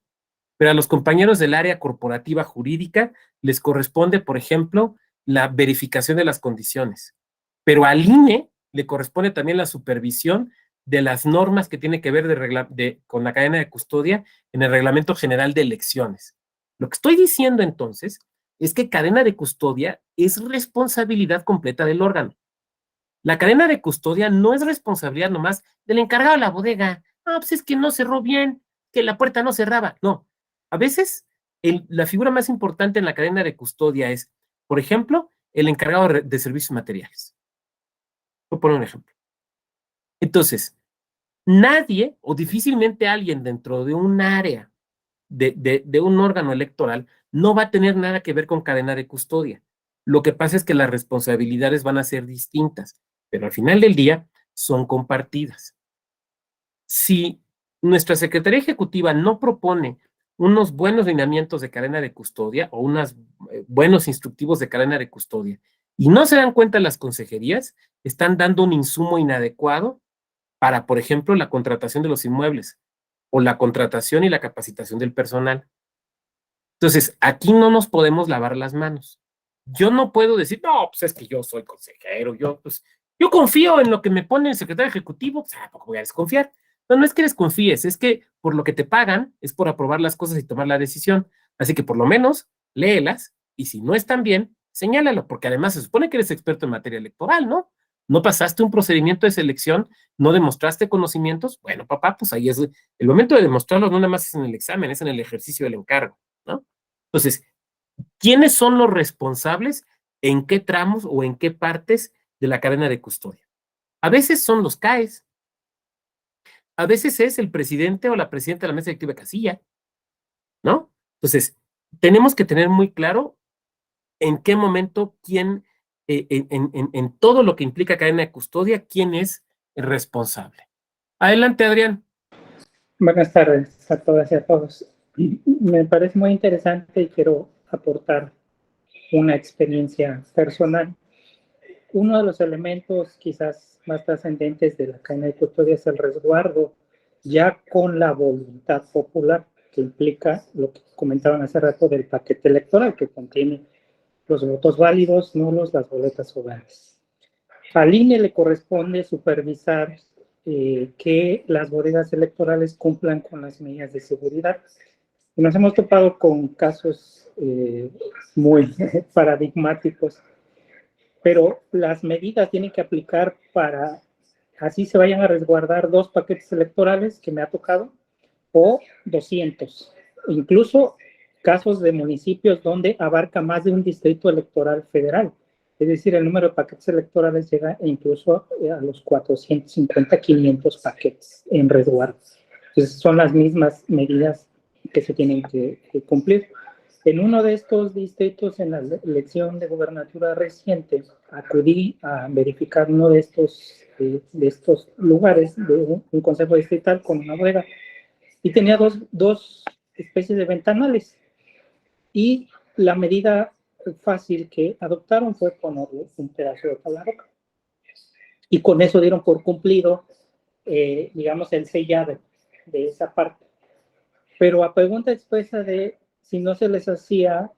Speaker 1: Pero a los compañeros del área corporativa jurídica les corresponde, por ejemplo, la verificación de las condiciones. Pero al INE le corresponde también la supervisión de las normas que tienen que ver con la cadena de custodia en el Reglamento General de Elecciones. Lo que estoy diciendo entonces es que cadena de custodia es responsabilidad completa del órgano. La cadena de custodia no es responsabilidad nomás del encargado de la bodega. Ah, pues es que no cerró bien, que la puerta no cerraba. No, a veces la figura más importante en la cadena de custodia es, por ejemplo, el encargado de servicios materiales. Voy a poner un ejemplo. Entonces, nadie o difícilmente alguien dentro de un área de un órgano electoral no va a tener nada que ver con cadena de custodia. Lo que pasa es que las responsabilidades van a ser distintas, pero al final del día son compartidas. Si nuestra Secretaría Ejecutiva no propone unos buenos lineamientos de cadena de custodia o unos buenos instructivos de cadena de custodia y no se dan cuenta las consejerías, están dando un insumo inadecuado para, por ejemplo, la contratación de los inmuebles o la contratación y la capacitación del personal. Entonces, aquí no nos podemos lavar las manos. Yo no puedo decir, no, pues es que yo soy consejero, yo confío en lo que me pone el secretario ejecutivo, pues tampoco voy a desconfiar. No es que desconfíes, es que por lo que te pagan es por aprobar las cosas y tomar la decisión. Así que por lo menos léelas y si no están bien, señálalo, porque además se supone que eres experto en materia electoral, ¿no? No pasaste un procedimiento de selección, no demostraste conocimientos. Bueno, papá, pues ahí es el momento de demostrarlo, no nada más es en el examen, es en el ejercicio del encargo, ¿no? Entonces, ¿quiénes son los responsables en qué tramos o en qué partes de la cadena de custodia? A veces son los CAEs, a veces es el presidente o la presidenta de la mesa directiva de casilla, ¿no? Entonces, tenemos que tener muy claro en qué momento, quién, en todo lo que implica cadena de custodia, quién es el responsable. Adelante, Adrián.
Speaker 7: Buenas tardes a todas y a todos. Me parece muy interesante y quiero aportar una experiencia personal. Uno de los elementos quizás más trascendentes de la cadena de custodia es el resguardo, ya con la voluntad popular, que implica lo que comentaban hace rato del paquete electoral, que contiene los votos válidos, nulos, las boletas ovales. Al INE le corresponde supervisar que las bodegas electorales cumplan con las medidas de seguridad. Y nos hemos topado con casos muy paradigmáticos, pero las medidas tienen que aplicar para así se vayan a resguardar 2 paquetes electorales que me ha tocado o 200. Incluso casos de municipios donde abarca más de un distrito electoral federal. Es decir, el número de paquetes electorales llega incluso a los 450, 500 paquetes en resguardo. Entonces, son las mismas medidas que se tienen que cumplir. En uno de estos distritos, en la elección de gobernatura reciente, acudí a verificar uno de estos lugares de un consejo distrital con una bodega y tenía dos especies de ventanales. Y la medida fácil que adoptaron fue ponerle un pedazo de tabla roca. Y con eso dieron por cumplido, digamos, el sellado de esa parte. Pero a pregunta expresa de si no se les hacía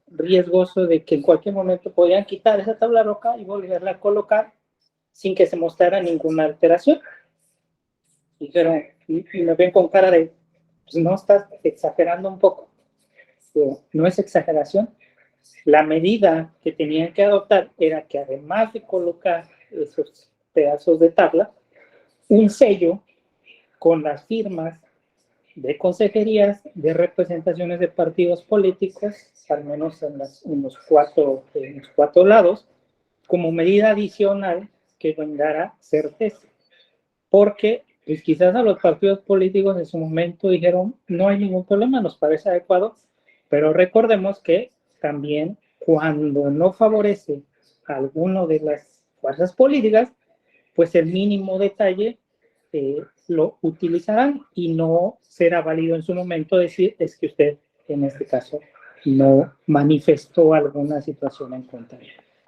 Speaker 7: riesgoso de que en cualquier momento podían quitar esa tabla roca y volverla a colocar sin que se mostrara ninguna alteración. Dijeron, y me ven con cara de, pues no estás exagerando un poco. Pero no es exageración. La medida que tenían que adoptar era que además de colocar esos pedazos de tabla, un sello con las firmas de consejerías, de representaciones de partidos políticos, al menos en los cuatro lados, como medida adicional que brindara certeza. Porque pues quizás a los partidos políticos en su momento dijeron, no hay ningún problema, nos parece adecuado, pero recordemos que también cuando no favorece a alguno de las fuerzas políticas, pues el mínimo detalle lo utilizarán y no será válido en su momento decir es que usted en este caso no manifestó alguna situación en contra.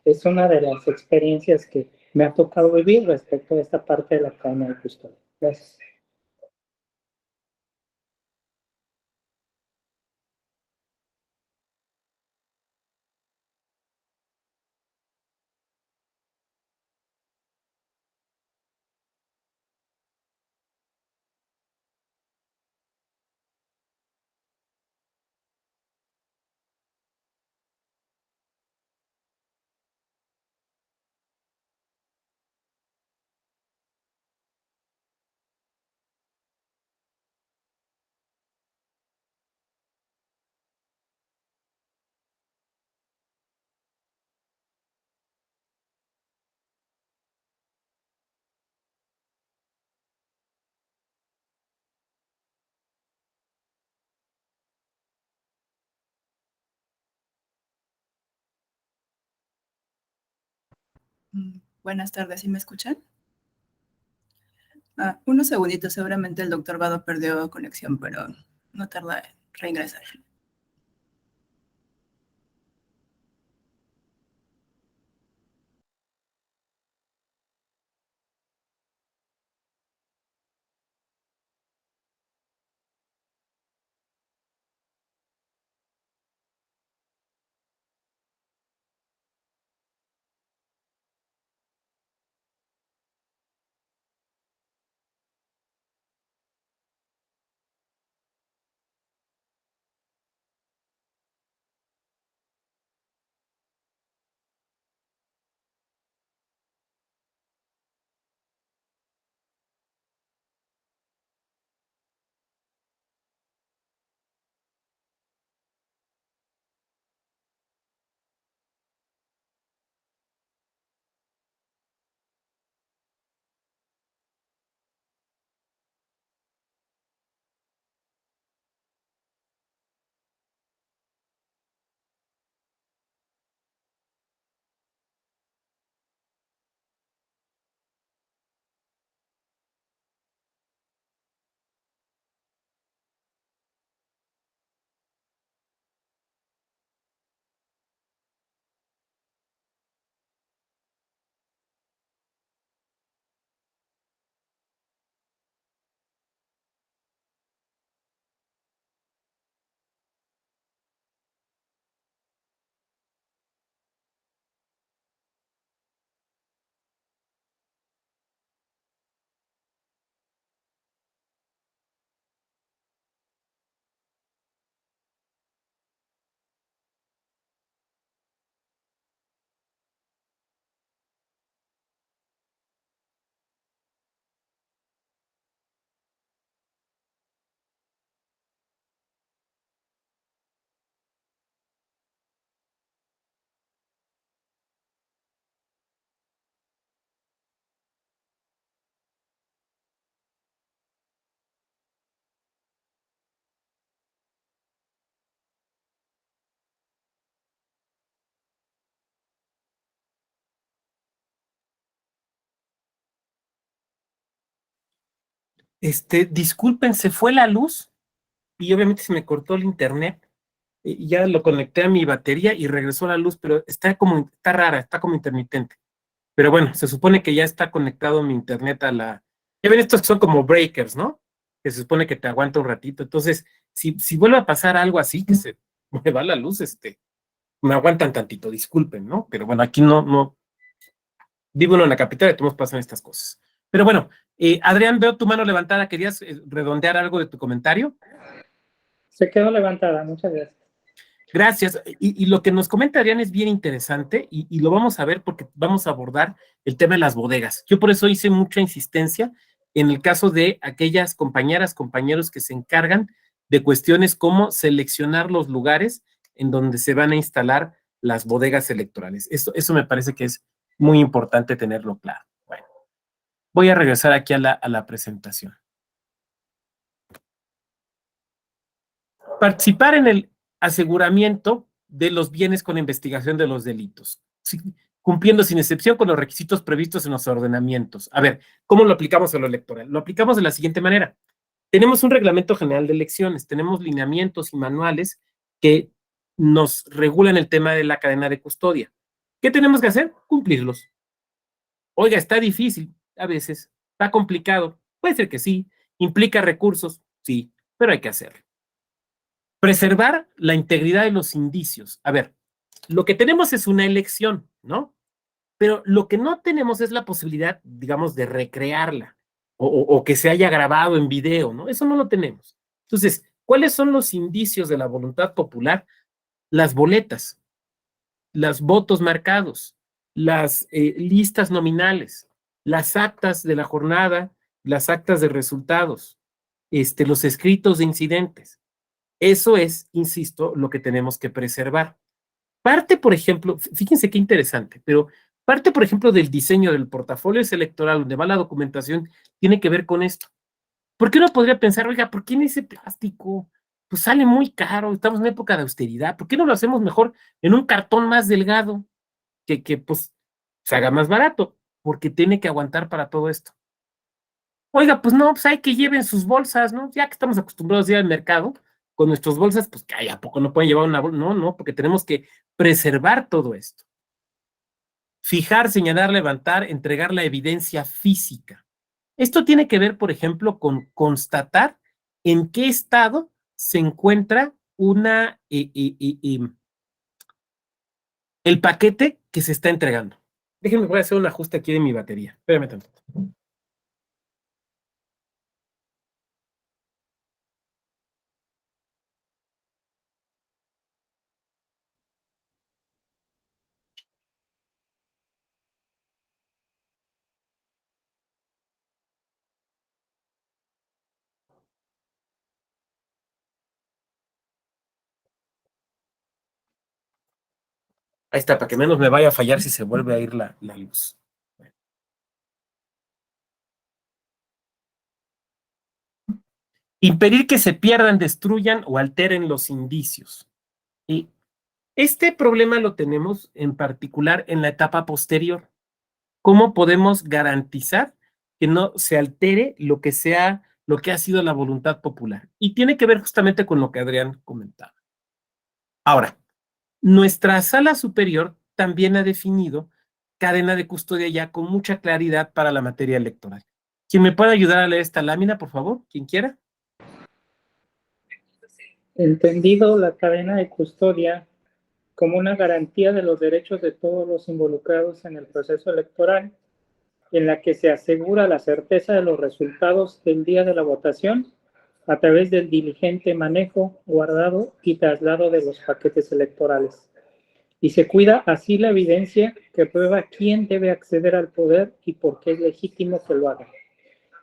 Speaker 7: Es una de las experiencias que me ha tocado vivir respecto a esta parte de la cadena de custodia. Gracias.
Speaker 8: Buenas tardes, ¿sí me escuchan? Unos segunditos, seguramente el doctor Vado perdió conexión, pero no tarda en reingresar.
Speaker 1: Disculpen, se fue la luz y obviamente se me cortó el internet. Y ya lo conecté a mi batería y regresó la luz, pero está rara, está como intermitente. Pero bueno, se supone que ya está conectado mi internet a la... Ya ven estos que son como breakers, ¿no? Que se supone que te aguanta un ratito. Entonces, si vuelve a pasar algo así, que se me va la luz, me aguantan tantito, disculpen, ¿no? Pero bueno, aquí no, vivo uno en la capital y todos pasan estas cosas. Pero bueno, Adrián, veo tu mano levantada, ¿querías redondear algo de tu comentario?
Speaker 7: Se quedó levantada, muchas gracias.
Speaker 1: Gracias. Y lo que nos comenta Adrián es bien interesante y lo vamos a ver porque vamos a abordar el tema de las bodegas. Yo por eso hice mucha insistencia en el caso de aquellas compañeras, compañeros que se encargan de cuestiones como seleccionar los lugares en donde se van a instalar las bodegas electorales. Eso me parece que es muy importante tenerlo claro. Bueno, voy a regresar aquí a la presentación. Participar en el aseguramiento de los bienes con investigación de los delitos, cumpliendo sin excepción con los requisitos previstos en los ordenamientos. A ver, ¿cómo lo aplicamos a lo electoral? Lo aplicamos de la siguiente manera. Tenemos un reglamento general de elecciones, tenemos lineamientos y manuales que nos regulan el tema de la cadena de custodia. ¿Qué tenemos que hacer? Cumplirlos. Oiga, está difícil, a veces, está complicado, puede ser que sí, implica recursos, sí, pero hay que hacerlo. Preservar la integridad de los indicios. A ver, lo que tenemos es una elección, ¿no? Pero lo que no tenemos es la posibilidad, digamos, de recrearla o que se haya grabado en video, ¿no? Eso no lo tenemos. Entonces, ¿cuáles son los indicios de la voluntad popular? Las boletas, los votos marcados, las listas nominales, las actas de la jornada, las actas de resultados, los escritos de incidentes. Eso es, insisto, lo que tenemos que preservar. Parte, por ejemplo, fíjense qué interesante, pero parte, por ejemplo, del diseño del portafolio electoral, donde va la documentación, tiene que ver con esto. ¿Por qué uno podría pensar, oiga, ¿por qué en ese plástico? Pues sale muy caro, estamos en una época de austeridad, ¿por qué no lo hacemos mejor en un cartón más delgado que pues se haga más barato? Porque tiene que aguantar para todo esto. Oiga, pues no, pues hay que lleven sus bolsas, ¿no? Ya que estamos acostumbrados a ir al mercado con nuestras bolsas, pues que ¿a poco no pueden llevar una bolsa? No, porque tenemos que preservar todo esto. Fijar, señalar, levantar, entregar la evidencia física. Esto tiene que ver, por ejemplo, con constatar en qué estado se encuentra el paquete que se está entregando. Déjenme, voy a hacer un ajuste aquí de mi batería. Espérame tantito. Ahí está, para que menos me vaya a fallar si se vuelve a ir la luz. Impedir que se pierdan, destruyan o alteren los indicios. Y este problema lo tenemos en particular en la etapa posterior. ¿Cómo podemos garantizar que no se altere lo que ha sido la voluntad popular? Y tiene que ver justamente con lo que Adrián comentaba. Ahora, nuestra sala superior también ha definido cadena de custodia ya con mucha claridad para la materia electoral. ¿Quién me puede ayudar a leer esta lámina, por favor? ¿Quién quiera?
Speaker 7: Entendido la cadena de custodia como una garantía de los derechos de todos los involucrados en el proceso electoral, en la que se asegura la certeza de los resultados del día de la votación a través del diligente manejo, guardado y traslado de los paquetes electorales. Y se cuida así la evidencia que prueba quién debe acceder al poder y por qué es legítimo que lo haga.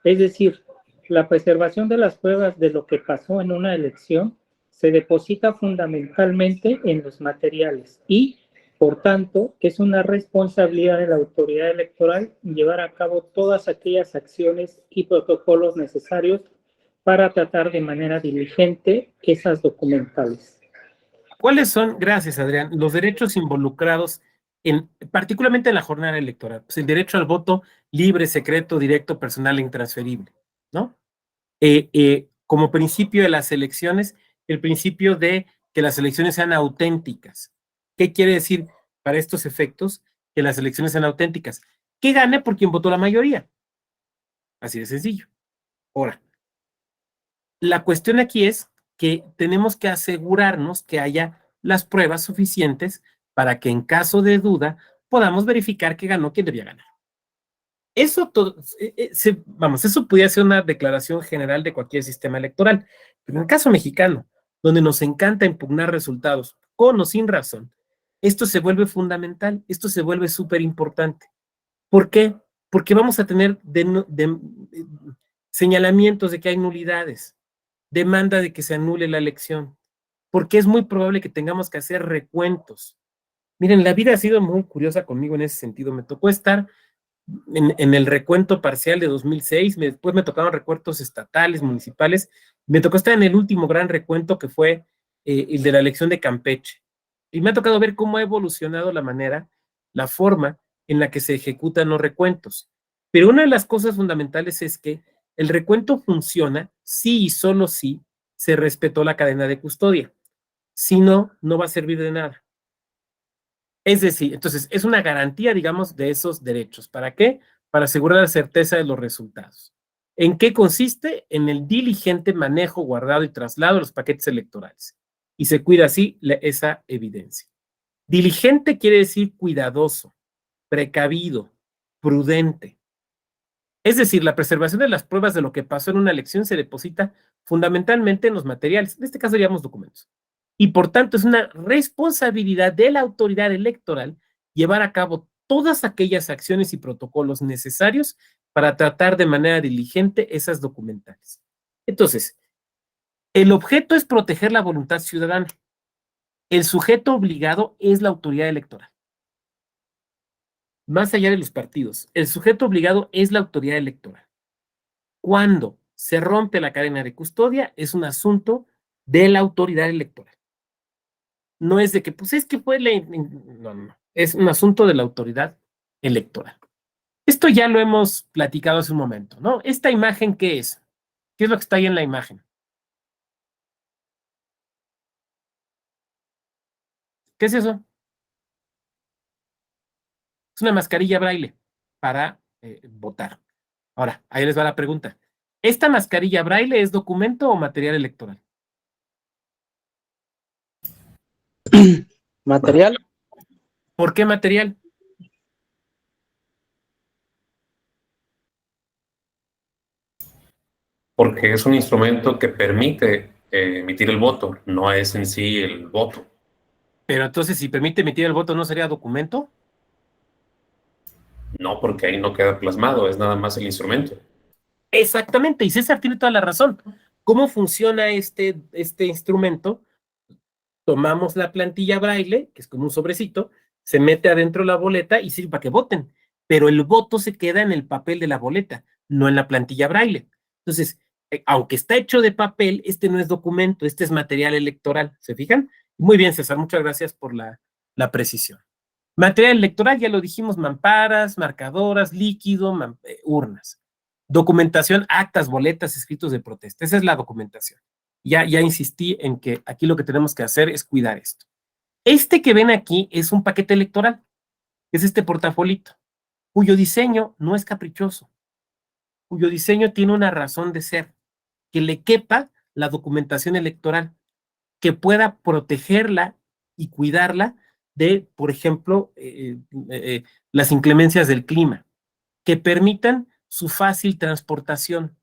Speaker 7: Es decir, la preservación de las pruebas de lo que pasó en una elección se deposita fundamentalmente en los materiales y, por tanto, es una responsabilidad de la autoridad electoral llevar a cabo todas aquellas acciones y protocolos necesarios para tratar de manera diligente esas documentales.
Speaker 1: ¿Cuáles son, gracias Adrián, los derechos involucrados particularmente en la jornada electoral? Pues el derecho al voto libre, secreto, directo, personal e intransferible, ¿no? como principio de las elecciones, el principio de que las elecciones sean auténticas. ¿Qué quiere decir para estos efectos que las elecciones sean auténticas? Que gane por quien votó la mayoría. Así de sencillo. Ahora, la cuestión aquí es que tenemos que asegurarnos que haya las pruebas suficientes para que en caso de duda podamos verificar que ganó quien debía ganar. Eso, vamos, eso pudiera ser una declaración general de cualquier sistema electoral, pero en el caso mexicano, donde nos encanta impugnar resultados con o sin razón, esto se vuelve fundamental, esto se vuelve súper importante. ¿Por qué? Porque vamos a tener señalamientos de que hay nulidades, demanda de que se anule la elección, porque es muy probable que tengamos que hacer recuentos. Miren, la vida ha sido muy curiosa conmigo en ese sentido. Me tocó estar en el recuento parcial de 2006, después me tocaron recuentos estatales, municipales, me tocó estar en el último gran recuento que fue el de la elección de Campeche. Y me ha tocado ver cómo ha evolucionado la manera, la forma en la que se ejecutan los recuentos. Pero una de las cosas fundamentales es que el recuento funciona si y solo si se respetó la cadena de custodia. Si no, no va a servir de nada. Es decir, entonces es una garantía, digamos, de esos derechos. ¿Para qué? Para asegurar la certeza de los resultados. ¿En qué consiste? En el diligente manejo, guardado y traslado de los paquetes electorales. Y se cuida así esa evidencia. Diligente quiere decir cuidadoso, precavido, prudente. Es decir, la preservación de las pruebas de lo que pasó en una elección se deposita fundamentalmente en los materiales, en este caso diríamos documentos. Y por tanto es una responsabilidad de la autoridad electoral llevar a cabo todas aquellas acciones y protocolos necesarios para tratar de manera diligente esas documentales. Entonces, el objeto es proteger la voluntad ciudadana. El sujeto obligado es la autoridad electoral. Más allá de los partidos, el sujeto obligado es la autoridad electoral. Cuando se rompe la cadena de custodia, es un asunto de la autoridad electoral. No es de que, pues es que fue no, es un asunto de la autoridad electoral. Esto ya lo hemos platicado hace un momento, ¿no? ¿Esta imagen qué es? ¿Qué es lo que está ahí en la imagen? ¿Qué es eso? Es una mascarilla braille para votar. Ahora, ahí les va la pregunta. ¿Esta mascarilla braille es documento o material electoral?
Speaker 9: Material,
Speaker 1: ¿Por qué material?
Speaker 5: Porque es un instrumento que permite emitir el voto, no es en sí el voto.
Speaker 1: Pero entonces, si permite emitir el voto, ¿no sería documento?
Speaker 5: No, porque ahí no queda plasmado, es nada más el instrumento.
Speaker 1: Exactamente, y César tiene toda la razón. ¿Cómo funciona este instrumento? Tomamos la plantilla braille, que es como un sobrecito, se mete adentro la boleta y sirve para que voten, pero el voto se queda en el papel de la boleta, no en la plantilla braille. Entonces, aunque está hecho de papel, este no es documento, este es material electoral, ¿se fijan? Muy bien, César, muchas gracias por la precisión. Material electoral, ya lo dijimos, mamparas, marcadoras, líquido, urnas. Documentación, actas, boletas, escritos de protesta. Esa es la documentación. Ya insistí en que aquí lo que tenemos que hacer es cuidar esto. Este que ven aquí es un paquete electoral, es este portafolito, cuyo diseño no es caprichoso, cuyo diseño tiene una razón de ser, que le quepa la documentación electoral, que pueda protegerla y cuidarla de, por ejemplo, las inclemencias del clima, que permitan su fácil transportación,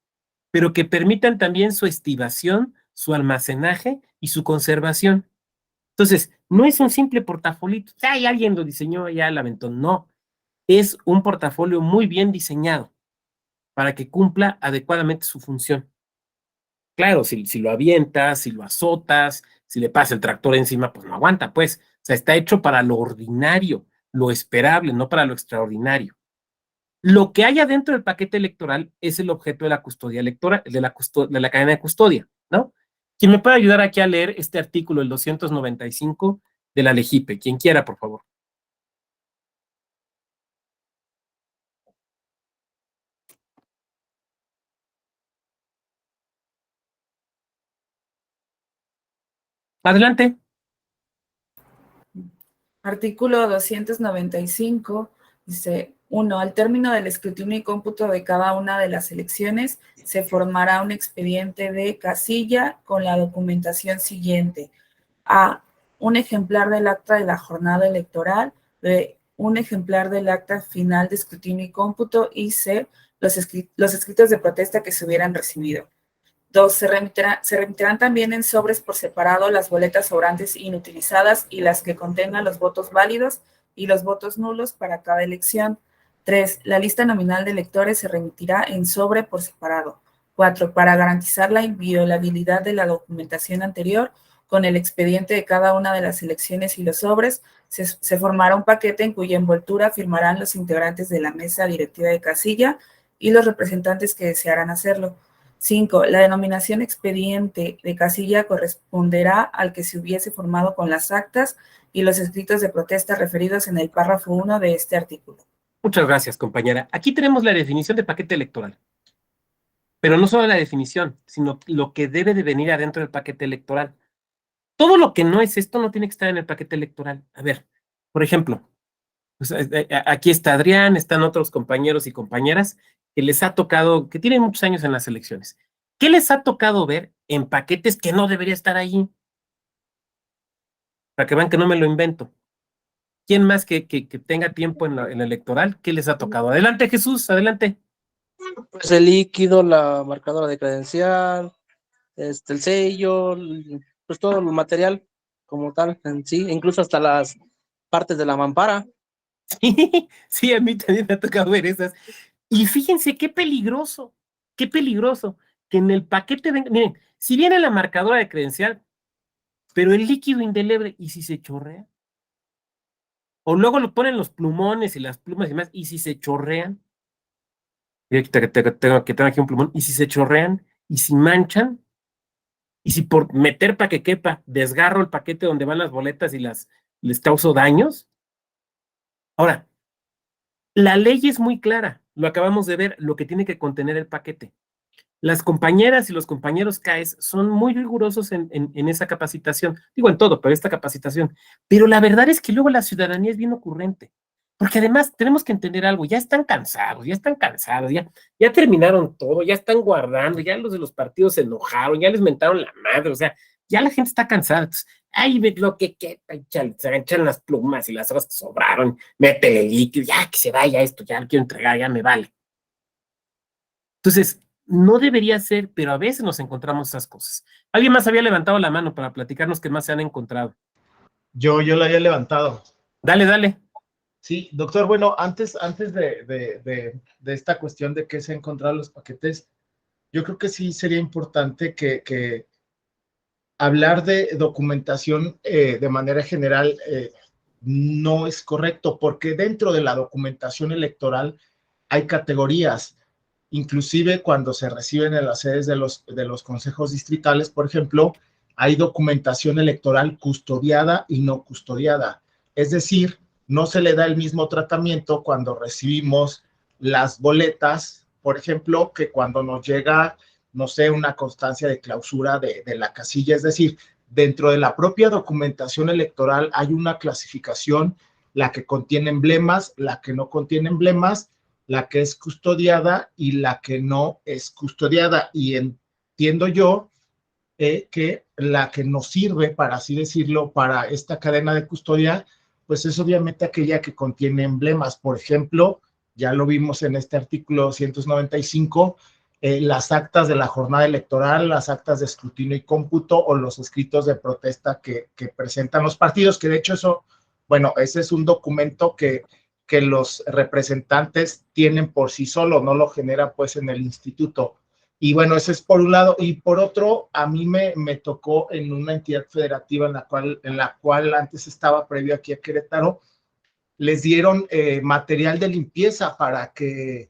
Speaker 1: pero que permitan también su estivación, su almacenaje y su conservación. Entonces, no es un simple portafolio, hay alguien lo diseñó, ya la aventó, no, es un portafolio muy bien diseñado para que cumpla adecuadamente su función. Claro, si lo avientas, si lo azotas, si le pasa el tractor encima, pues no aguanta, pues. O sea, está hecho para lo ordinario, lo esperable, no para lo extraordinario. Lo que hay adentro del paquete electoral es el objeto de la custodia electoral, de la cadena de custodia, ¿no? ¿Quién me puede ayudar aquí a leer este artículo, el 295 de la LEGIPE? Quien quiera, por favor. Adelante.
Speaker 9: Artículo 295 dice: 1. Al término del escrutinio y cómputo de cada una de las elecciones, se formará un expediente de casilla con la documentación siguiente. A. Un ejemplar del acta de la jornada electoral. B. Un ejemplar del acta final de escrutinio y cómputo. Y C. Los escritos de protesta que se hubieran recibido. 2. Se remitirán también en sobres por separado las boletas sobrantes inutilizadas y las que contengan los votos válidos y los votos nulos para cada elección. 3. La lista nominal de electores se remitirá en sobre por separado. 4. Para garantizar la inviolabilidad de la documentación anterior, con el expediente de cada una de las elecciones y los sobres, se formará un paquete en cuya envoltura firmarán los integrantes de la mesa directiva de casilla y los representantes que desearán hacerlo. 5. La denominación expediente de casilla corresponderá al que se hubiese formado con las actas y los escritos de protesta referidos en el párrafo 1 de este artículo.
Speaker 1: Muchas gracias, compañera. Aquí tenemos la definición de paquete electoral. Pero no solo la definición, sino lo que debe de venir adentro del paquete electoral. Todo lo que no es esto no tiene que estar en el paquete electoral. A ver, por ejemplo, pues, aquí está Adrián, están otros compañeros y compañeras que les ha tocado, que tienen muchos años en las elecciones. ¿Qué les ha tocado ver en paquetes que no debería estar ahí? Para que vean que no me lo invento. ¿Quién más que tenga tiempo en la electoral? ¿Qué les ha tocado? Adelante, Jesús, adelante.
Speaker 10: Pues el líquido, la marcadora de credencial, el sello, pues todo el material como tal en sí, incluso hasta las partes de la mampara.
Speaker 1: Sí, sí, a mí también me ha tocado ver esas. Y fíjense qué peligroso, que en el paquete, miren, si viene la marcadora de credencial, pero el líquido indeleble, ¿y si se chorrea? O luego lo ponen los plumones y las plumas y demás, ¿y si se chorrean? Tengo aquí un plumón, ¿y si se chorrean? ¿Y si manchan? ¿Y si por meter para que quepa, desgarro el paquete donde van las boletas y les causo daños? Ahora, la ley es muy clara, lo acabamos de ver, lo que tiene que contener el paquete. Las compañeras y los compañeros CAES son muy rigurosos en esa capacitación, digo en todo, pero esta capacitación. Pero la verdad es que luego la ciudadanía es bien ocurrente, porque además tenemos que entender algo, ya están cansados, ya terminaron todo, ya están guardando, ya los de los partidos se enojaron, ya les mentaron la madre, o sea, ya la gente está cansada. Entonces, ay, ve lo que se echan las plumas y las horas que sobraron, métele líquido, ya que se vaya esto, ya lo quiero entregar, ya me vale. Entonces, no debería ser, pero a veces nos encontramos esas cosas. ¿Alguien más había levantado la mano para platicarnos qué más se han encontrado?
Speaker 11: Yo la había levantado.
Speaker 1: Dale.
Speaker 11: Sí, doctor, bueno, antes de esta cuestión de qué se han encontrado los paquetes, yo creo que sí sería importante que hablar de documentación de manera general no es correcto, porque dentro de la documentación electoral hay categorías. Inclusive cuando se reciben en las sedes de los consejos distritales, por ejemplo, hay documentación electoral custodiada y no custodiada. Es decir, no se le da el mismo tratamiento cuando recibimos las boletas, por ejemplo, que cuando nos llega, no sé, una constancia de clausura de la casilla. Es decir, dentro de la propia documentación electoral hay una clasificación, la que contiene emblemas, la que no contiene emblemas, la que es custodiada y la que no es custodiada. Y entiendo yo que la que nos sirve, para así decirlo, para esta cadena de custodia, pues es obviamente aquella que contiene emblemas. Por ejemplo, ya lo vimos en este artículo 295, las actas de la jornada electoral, las actas de escrutinio y cómputo o los escritos de protesta que presentan los partidos, que de hecho eso, bueno, ese es un documento que los representantes tienen por sí solos, no lo genera pues en el instituto. Y bueno, ese es por un lado. Y por otro, a mí me tocó en una entidad federativa en la cual antes estaba previo aquí a Querétaro, les dieron material de limpieza para que,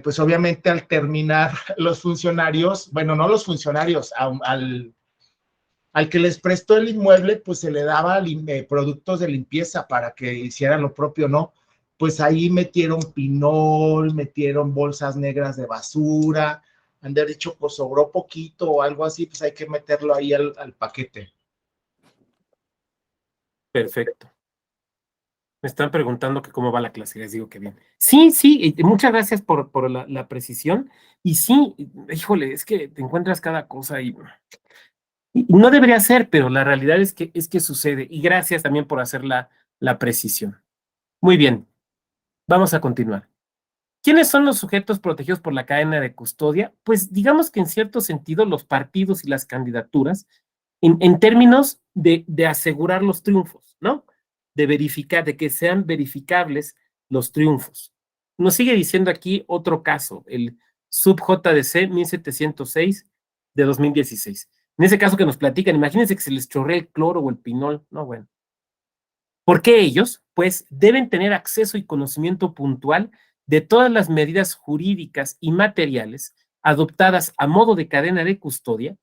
Speaker 11: pues obviamente al terminar los funcionarios, bueno, no los funcionarios, al que les prestó el inmueble, pues se le daba productos de limpieza para que hicieran lo propio, ¿no? Pues ahí metieron pinol, metieron bolsas negras de basura, han de haber dicho, pues sobró poquito o algo así, pues hay que meterlo ahí al paquete.
Speaker 1: Perfecto. Me están preguntando que cómo va la clase, les digo que bien. Sí, sí, muchas gracias por la precisión. Y sí, híjole, es que te encuentras cada cosa y no debería ser, pero la realidad es que sucede. Y gracias también por hacer la precisión. Muy bien, vamos a continuar. ¿Quiénes son los sujetos protegidos por la cadena de custodia? Pues digamos que en cierto sentido los partidos y las candidaturas, en términos de asegurar los triunfos, ¿no? De verificar, de que sean verificables los triunfos. Nos sigue diciendo aquí otro caso, el sub-JDC 1706 de 2016. En ese caso que nos platican, imagínense que se les chorrea el cloro o el pinol, no, bueno. ¿Por qué ellos? Pues deben tener acceso y conocimiento puntual de todas las medidas jurídicas y materiales adoptadas a modo de cadena de custodia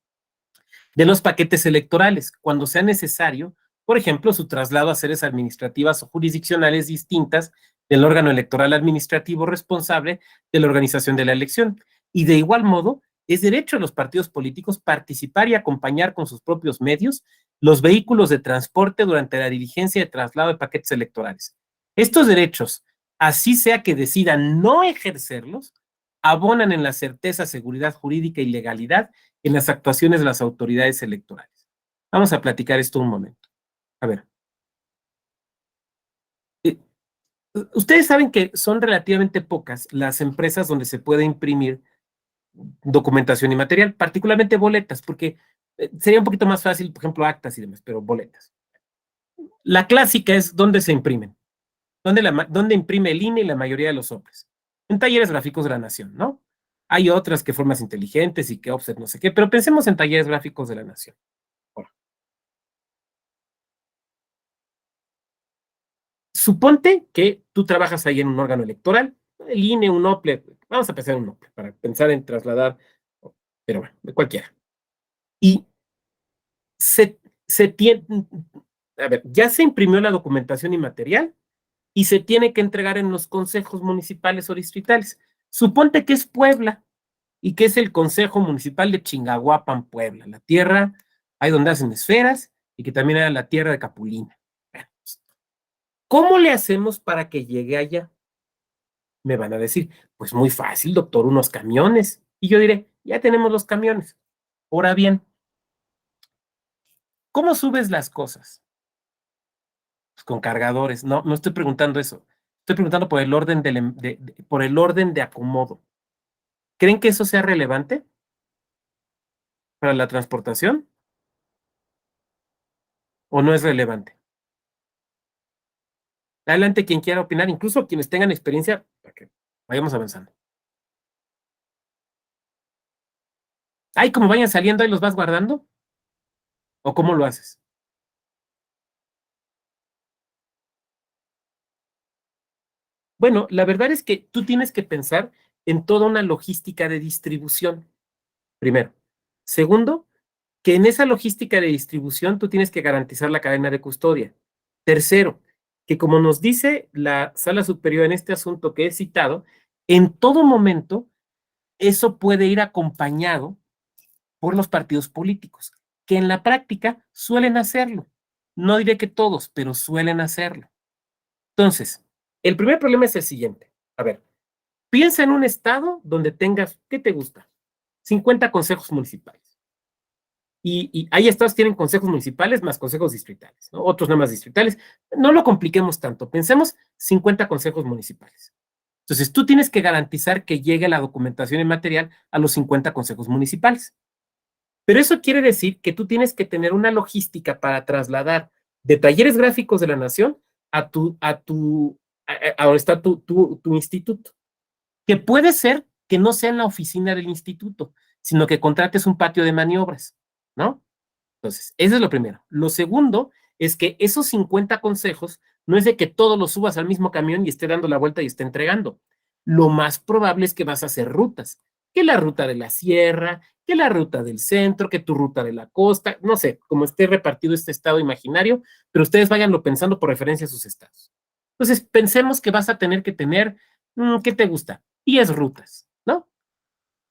Speaker 1: de los paquetes electorales, cuando sea necesario, por ejemplo, su traslado a sedes administrativas o jurisdiccionales distintas del órgano electoral administrativo responsable de la organización de la elección. Y de igual modo, es derecho de los partidos políticos participar y acompañar con sus propios medios los vehículos de transporte durante la diligencia de traslado de paquetes electorales. Estos derechos, así sea que decidan no ejercerlos, abonan en la certeza, seguridad jurídica y legalidad en las actuaciones de las autoridades electorales. Vamos a platicar esto un momento. A ver. Ustedes saben que son relativamente pocas las empresas donde se puede imprimir documentación y material, particularmente boletas, porque sería un poquito más fácil, por ejemplo, actas y demás, pero boletas. La clásica es dónde se imprimen, dónde imprime el INE y la mayoría de los hombres. En talleres gráficos de la Nación, ¿no? Hay otras que formas inteligentes y que offset no sé qué, pero pensemos en talleres gráficos de la Nación. Bueno. Suponte que tú trabajas ahí en un órgano electoral, el INE, un OPLE, vamos a pensar en un OPLE para pensar en trasladar, pero bueno, de cualquiera. Y se tiene, a ver, ya se imprimió la documentación y material y se tiene que entregar en los consejos municipales o distritales. Suponte que es Puebla y que es el Consejo Municipal de Chingahuapan, Puebla, la tierra ahí donde hacen esferas y que también era la tierra de Capulina. Bueno, ¿cómo le hacemos para que llegue allá? Me van a decir, pues muy fácil, doctor, unos camiones. Y yo diré, ya tenemos los camiones. Ahora bien, ¿cómo subes las cosas? Pues con cargadores. No, no estoy preguntando eso. Estoy preguntando por el orden por el orden de acomodo. ¿Creen que eso sea relevante para la transportación? ¿O no es relevante? Adelante quien quiera opinar, incluso quienes tengan experiencia, para que vayamos avanzando. Ay, como vayan saliendo, ahí los vas guardando. ¿O cómo lo haces? Bueno, la verdad es que tú tienes que pensar en toda una logística de distribución, primero. Segundo, que en esa logística de distribución tú tienes que garantizar la cadena de custodia. Tercero, que como nos dice la Sala Superior en este asunto que he citado, en todo momento eso puede ir acompañado por los partidos políticos, que en la práctica suelen hacerlo. No diré que todos, pero suelen hacerlo. Entonces, el primer problema es el siguiente. A ver, piensa en un estado donde tengas, ¿qué te gusta? 50 consejos municipales. Y hay estados que tienen consejos municipales más consejos distritales, ¿no? Otros nada más distritales. No lo compliquemos tanto. Pensemos 50 consejos municipales. Entonces, tú tienes que garantizar que llegue la documentación y material a los 50 consejos municipales. Pero eso quiere decir que tú tienes que tener una logística para trasladar de talleres gráficos de la Nación a donde está tu instituto. Que puede ser que no sea en la oficina del instituto, sino que contrates un patio de maniobras, ¿no? Entonces, eso es lo primero. Lo segundo es que esos 50 consejos no es de que todos los subas al mismo camión y esté dando la vuelta y esté entregando. Lo más probable es que vas a hacer rutas, que la ruta de la sierra, que la ruta del centro, que tu ruta de la costa, no sé, como esté repartido este estado imaginario, pero ustedes váyanlo pensando por referencia a sus estados. Entonces, pensemos que vas a tener que tener, ¿qué te gusta? 10 rutas, ¿no?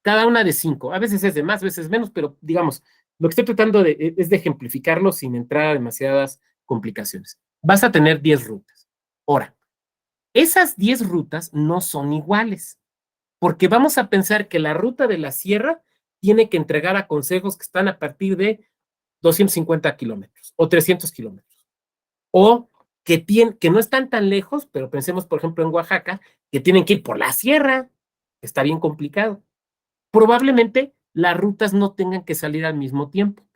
Speaker 1: Cada una de 5, a veces es de más, a veces menos, pero digamos, lo que estoy tratando es de ejemplificarlo sin entrar a demasiadas complicaciones. Vas a tener 10 rutas. Ahora, esas 10 rutas no son iguales, porque vamos a pensar que la ruta de la sierra tiene que entregar a consejos que están a partir de 250 kilómetros o 300 kilómetros. O que no están tan lejos, pero pensemos, por ejemplo, en Oaxaca, que tienen que ir por la sierra. Está bien complicado. Probablemente las rutas no tengan que salir al mismo tiempo,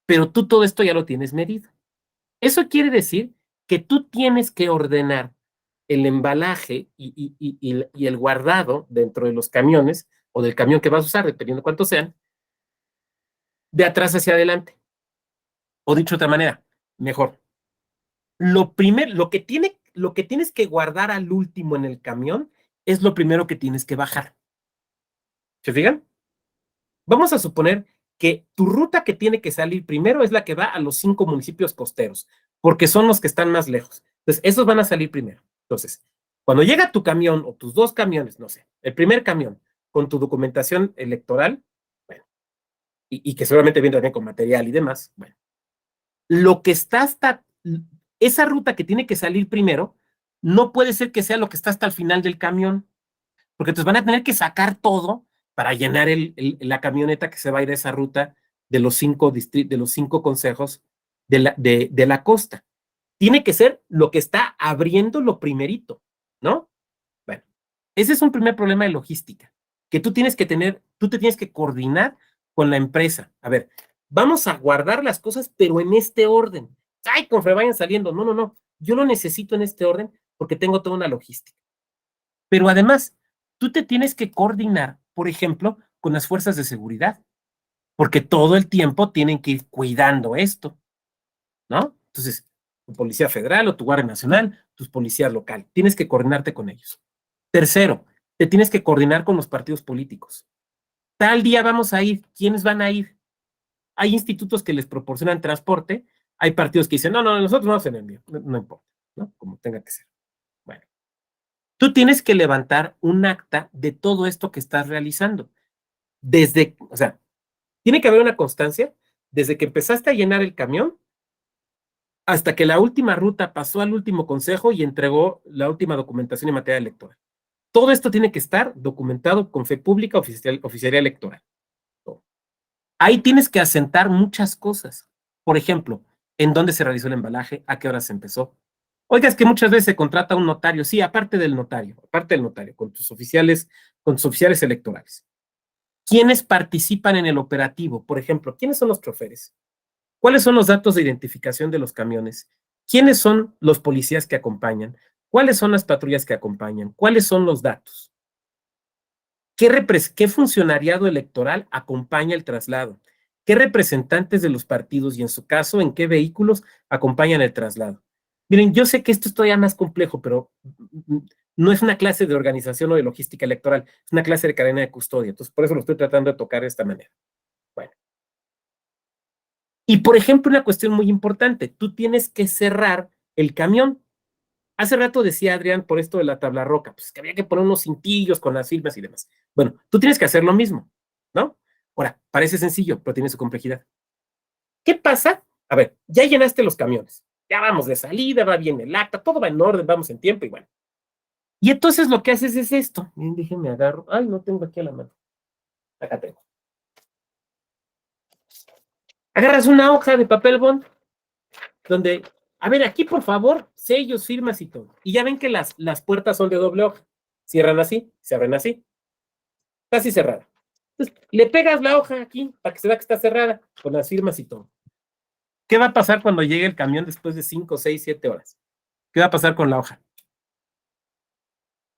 Speaker 1: pero tú todo esto ya lo tienes medido. Eso quiere decir que tú tienes que ordenar el embalaje y el guardado dentro de los camiones o del camión que vas a usar, dependiendo de cuántos sean, de atrás hacia adelante. O dicho de otra manera, mejor. Lo que tienes que guardar al último en el camión es lo primero que tienes que bajar. ¿Se fijan? Vamos a suponer que tu ruta que tiene que salir primero es la que va a los 5 municipios costeros, porque son los que están más lejos. Entonces, esos van a salir primero. Entonces, cuando llega tu camión o tus 2 camiones, no sé, el primer camión con tu documentación electoral, bueno, y que seguramente viene también con material y demás, bueno, lo que está hasta esa ruta que tiene que salir primero, no puede ser que sea lo que está hasta el final del camión, porque entonces van a tener que sacar todo para llenar la camioneta que se va a ir a esa ruta de los 5 consejos de la costa. Tiene que ser lo que está abriendo lo primerito, ¿no? Bueno, ese es un primer problema de logística, que tú te tienes que coordinar con la empresa. A ver, vamos a guardar las cosas, pero en este orden. Ay, conforme vayan saliendo. No. Yo lo necesito en este orden porque tengo toda una logística. Pero además, tú te tienes que coordinar, por ejemplo, con las fuerzas de seguridad, porque todo el tiempo tienen que ir cuidando esto, ¿no? Entonces, tu policía federal o tu guardia nacional, tus policías local, tienes que coordinarte con ellos. Tercero, te tienes que coordinar con los partidos políticos. Tal día vamos a ir, ¿quiénes van a ir? Hay institutos que les proporcionan transporte, hay partidos que dicen, no, nosotros no hacen envío, no importa, ¿no? Como tenga que ser. Bueno, tú tienes que levantar un acta de todo esto que estás realizando. O sea, tiene que haber una constancia desde que empezaste a llenar el camión hasta que la última ruta pasó al último consejo y entregó la última documentación y material electoral. Todo esto tiene que estar documentado con fe pública, oficialía electoral. Ahí tienes que asentar muchas cosas. Por ejemplo, en dónde se realizó el embalaje, a qué hora se empezó. Oiga, es que muchas veces se contrata un notario, sí, aparte del notario, con tus oficiales electorales. ¿Quiénes participan en el operativo? Por ejemplo, ¿quiénes son los choferes? ¿Cuáles son los datos de identificación de los camiones? ¿Quiénes son los policías que acompañan? ¿Cuáles son las patrullas que acompañan? ¿Cuáles son los datos? ¿Qué funcionariado electoral acompaña el traslado? ¿Qué representantes de los partidos y en su caso, en qué vehículos acompañan el traslado? Miren, yo sé que esto es todavía más complejo, pero no es una clase de organización o de logística electoral, es una clase de cadena de custodia. Entonces, por eso lo estoy tratando de tocar de esta manera. Bueno. Y, por ejemplo, una cuestión muy importante, tú tienes que cerrar el camión. Hace rato decía Adrián por esto de la tabla roca, pues que había que poner unos cintillos con las firmas y demás. Bueno, tú tienes que hacer lo mismo, ¿no? Ahora, parece sencillo, pero tiene su complejidad. ¿Qué pasa? A ver, ya llenaste los camiones, ya vamos de salida, va bien el acta, todo va en orden, vamos en tiempo y bueno. Y entonces lo que haces es esto. Miren, déjenme agarro. Ay, no tengo aquí a la mano. Acá tengo. Agarras una hoja de papel bond donde, a ver, aquí por favor, sellos, firmas y todo. Y ya ven que las puertas son de doble hoja. Cierran así, se abren así. Está así cerrada. Entonces, le pegas la hoja aquí para que se vea que está cerrada con las firmas y todo. ¿Qué va a pasar cuando llegue el camión después de 5, 6, 7 horas? ¿Qué va a pasar con la hoja?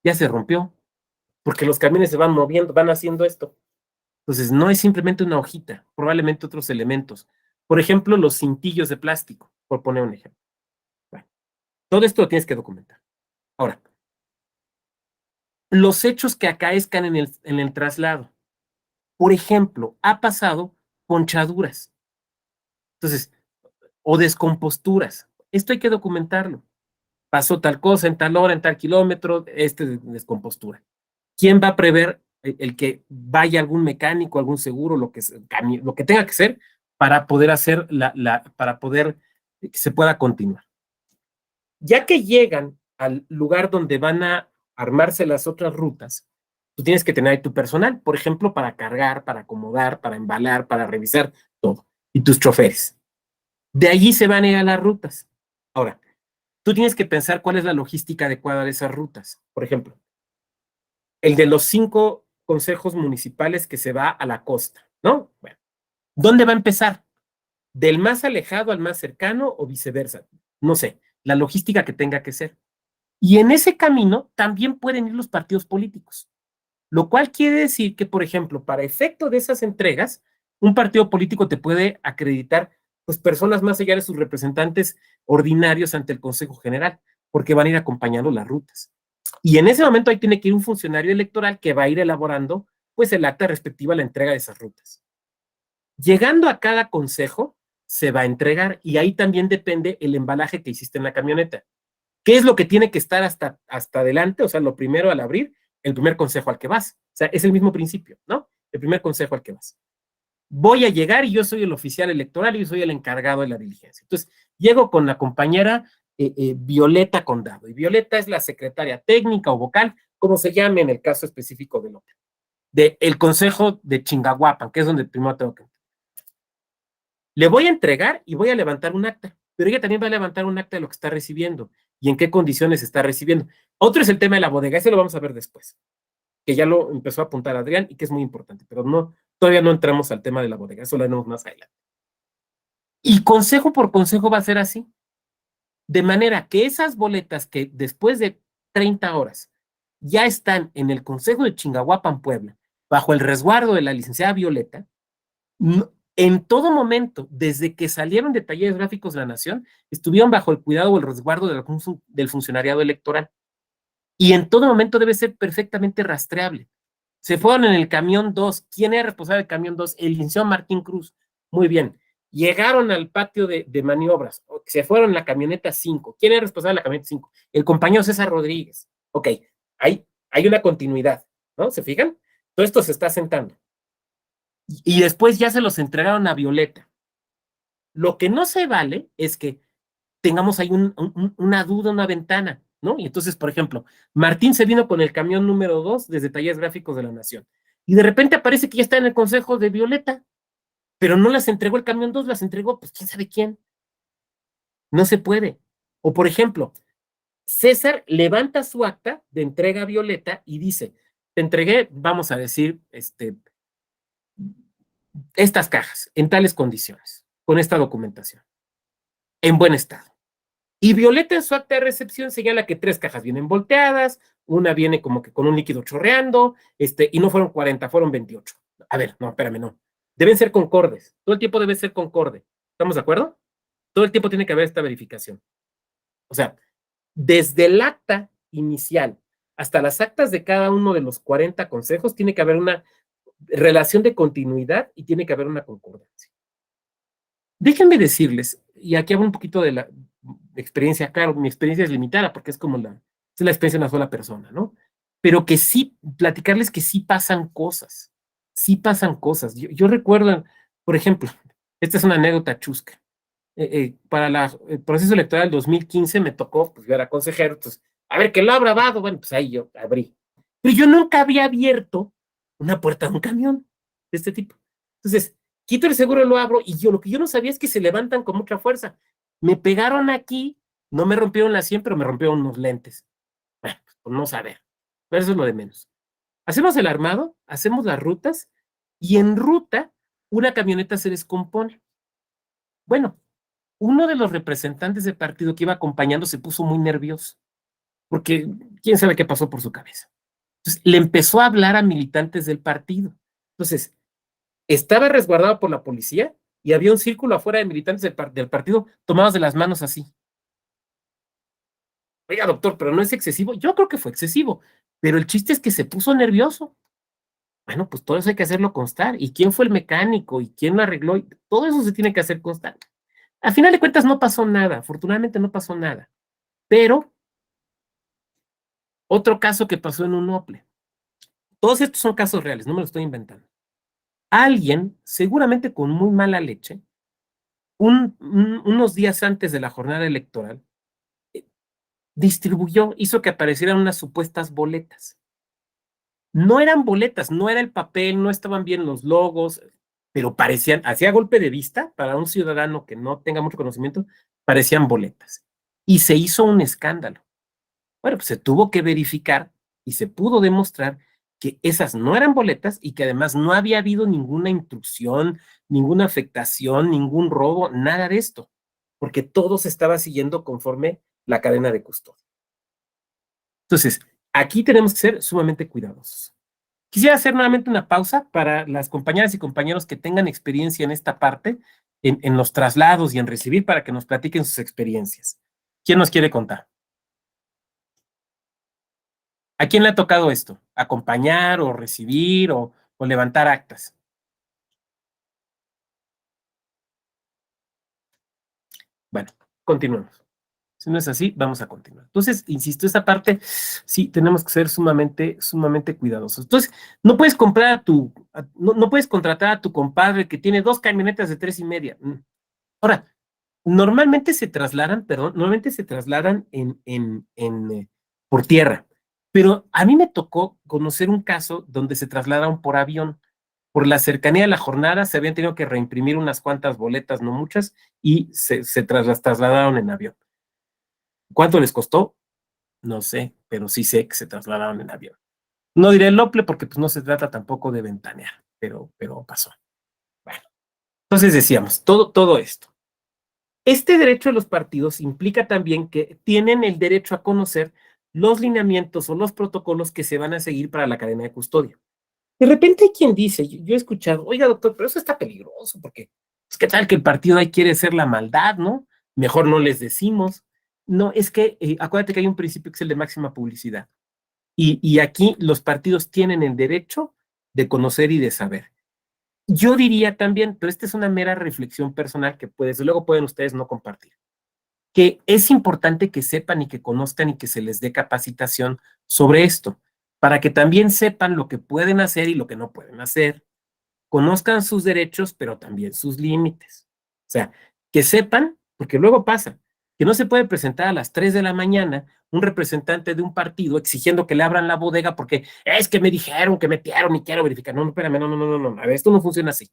Speaker 1: Ya se rompió, porque los camiones se van moviendo, van haciendo esto. Entonces, no es simplemente una hojita, probablemente otros elementos. Por ejemplo, los cintillos de plástico, por poner un ejemplo. Bueno, todo esto lo tienes que documentar. Ahora, los hechos que acaezcan en el traslado. Por ejemplo, ha pasado ponchaduras. Entonces, o descomposturas. Esto hay que documentarlo. Pasó tal cosa en tal hora, en tal kilómetro, descompostura. ¿Quién va a prever el que vaya algún mecánico, algún seguro, lo que tenga que ser para poder hacer para poder que se pueda continuar. Ya que llegan al lugar donde van a armarse las otras rutas, tú tienes que tener ahí tu personal, por ejemplo, para cargar, para acomodar, para embalar, para revisar todo, y tus choferes. De allí se van a ir a las rutas. Ahora, tú tienes que pensar cuál es la logística adecuada de esas rutas. Por ejemplo, el de los 5 consejos municipales que se va a la costa, ¿no? Bueno, ¿dónde va a empezar? ¿Del más alejado al más cercano o viceversa? No sé, la logística que tenga que ser. Y en ese camino también pueden ir los partidos políticos, lo cual quiere decir que, por ejemplo, para efecto de esas entregas, un partido político te puede acreditar pues personas más allá de sus representantes ordinarios ante el Consejo General, porque van a ir acompañando las rutas. Y en ese momento ahí tiene que ir un funcionario electoral que va a ir elaborando pues el acta respectiva a la entrega de esas rutas. Llegando a cada consejo, se va a entregar y ahí también depende el embalaje que hiciste en la camioneta. ¿Qué es lo que tiene que estar hasta adelante? O sea, lo primero al abrir, el primer consejo al que vas. O sea, es el mismo principio, ¿no? El primer consejo al que vas. Voy a llegar y yo soy el oficial electoral y yo soy el encargado de la diligencia. Entonces, llego con la compañera Violeta Condado, y Violeta es la secretaria técnica o vocal, como se llame en el caso específico del otro, del consejo de Chingahuapan, que es donde primero tengo que entrar. Le voy a entregar y voy a levantar un acta, pero ella también va a levantar un acta de lo que está recibiendo y en qué condiciones está recibiendo. Otro es el tema de la bodega, ese lo vamos a ver después, que ya lo empezó a apuntar Adrián y que es muy importante, pero no, todavía no entramos al tema de la bodega, eso lo haremos más adelante. Y consejo por consejo va a ser así, de manera que esas boletas que después de 30 horas ya están en el Consejo de Chingahuapan, Puebla, bajo el resguardo de la licenciada Violeta, en todo momento, desde que salieron de Talleres Gráficos de la Nación, estuvieron bajo el cuidado o el resguardo del funcionariado electoral. Y en todo momento debe ser perfectamente rastreable. Se fueron en el camión 2. ¿Quién era responsable del camión 2? El licenciado Martín Cruz. Muy bien. Llegaron al patio de maniobras. Se fueron en la camioneta 5. ¿Quién era responsable de la camioneta 5? El compañero César Rodríguez. Ok, hay una continuidad, ¿no? ¿Se fijan? Todo esto se está sentando. Y después ya se los entregaron a Violeta. Lo que no se vale es que tengamos ahí una duda, una ventana, ¿no? Y entonces, por ejemplo, Martín se vino con el camión número 2 desde Talleres Gráficos de la Nación. Y de repente aparece que ya está en el consejo de Violeta, pero no las entregó el camión 2, las entregó, pues quién sabe quién. No se puede. O por ejemplo, César levanta su acta de entrega a Violeta y dice, te entregué, vamos a decir, estas cajas en tales condiciones, con esta documentación, en buen estado. Y Violeta en su acta de recepción señala que 3 cajas vienen volteadas, una viene como que con un líquido chorreando, y no fueron 40, fueron 28. A ver, no, espérame, no. Deben ser concordes, todo el tiempo debe ser concorde. ¿Estamos de acuerdo? Todo el tiempo tiene que haber esta verificación. O sea, desde el acta inicial hasta las actas de cada uno de los 40 consejos, tiene que haber una relación de continuidad y tiene que haber una concordancia. Déjenme decirles, y aquí hablo un poquito de la experiencia, claro, mi experiencia es limitada porque es como la experiencia de una sola persona, ¿no? Pero que sí, platicarles que sí pasan cosas, sí pasan cosas. Yo recuerdo, por ejemplo, esta es una anécdota chusca. Para el proceso electoral del 2015 me tocó, pues yo era consejero, entonces, a ver, que lo ha grabado, bueno, pues ahí yo abrí. Pero yo nunca había abierto una puerta de un camión de este tipo. Entonces, quito el seguro, lo abro, y lo que yo no sabía es que se levantan con mucha fuerza. Me pegaron aquí, no me rompieron la 100, pero me rompieron unos lentes. Bueno, pues por no saber. Pero eso es lo de menos. Hacemos el armado, hacemos las rutas, y en ruta, una camioneta se descompone. Bueno, uno de los representantes del partido que iba acompañando se puso muy nervioso, porque quién sabe qué pasó por su cabeza. Entonces, le empezó a hablar a militantes del partido. Entonces, estaba resguardado por la policía y había un círculo afuera de militantes del partido tomados de las manos así. Oiga, doctor, pero no es excesivo. Yo creo que fue excesivo, pero el chiste es que se puso nervioso. Bueno, pues todo eso hay que hacerlo constar. ¿Y quién fue el mecánico? ¿Y quién lo arregló? Todo eso se tiene que hacer constar. Al final de cuentas no pasó nada, afortunadamente no pasó nada. Pero, otro caso que pasó en un Ople. Todos estos son casos reales, no me lo estoy inventando. Alguien, seguramente con muy mala leche, unos días antes de la jornada electoral, hizo que aparecieran unas supuestas boletas. No eran boletas, no era el papel, no estaban bien los logos, pero parecían, hacía golpe de vista, para un ciudadano que no tenga mucho conocimiento, parecían boletas. Y se hizo un escándalo. Bueno, pues se tuvo que verificar y se pudo demostrar que esas no eran boletas y que además no había habido ninguna intrusión, ninguna afectación, ningún robo, nada de esto, porque todo se estaba siguiendo conforme la cadena de custodia. Entonces, aquí tenemos que ser sumamente cuidadosos. Quisiera hacer nuevamente una pausa para las compañeras y compañeros que tengan experiencia en esta parte, en los traslados y en recibir, para que nos platiquen sus experiencias. ¿Quién nos quiere contar? ¿A quién le ha tocado esto? ¿Acompañar o recibir o levantar actas? Bueno, continuemos. Si no es así, vamos a continuar. Entonces, insisto, esta parte sí tenemos que ser sumamente cuidadosos. Entonces, no puedes comprar no puedes contratar a tu compadre que tiene 2 camionetas de 3.5. Ahora, normalmente se trasladan por tierra, pero a mí me tocó conocer un caso donde se trasladaron por avión. Por la cercanía de la jornada se habían tenido que reimprimir unas cuantas boletas, no muchas, y las trasladaron en avión. ¿Cuánto les costó? No sé, pero sí sé que se trasladaron en avión. No diré el Ople porque pues no se trata tampoco de ventanear, pero pasó. Bueno, entonces decíamos, todo esto. Este derecho de los partidos implica también que tienen el derecho a conocer los lineamientos o los protocolos que se van a seguir para la cadena de custodia. De repente hay quien dice, yo he escuchado, oiga doctor, pero eso está peligroso porque, pues, ¿qué tal que el partido ahí quiere hacer la maldad, no? Mejor no les decimos. No, es que acuérdate que hay un principio que es el de máxima publicidad. Y aquí los partidos tienen el derecho de conocer y de saber. Yo diría también, pero esta es una mera reflexión personal que desde luego pueden ustedes no compartir, que es importante que sepan y que conozcan y que se les dé capacitación sobre esto, para que también sepan lo que pueden hacer y lo que no pueden hacer, conozcan sus derechos, pero también sus límites. O sea, que sepan, porque luego pasa, que no se puede presentar a las 3 de la mañana un representante de un partido exigiendo que le abran la bodega porque es que me dijeron, que metieron y quiero verificar. No, espérame, no, a ver, esto no funciona así.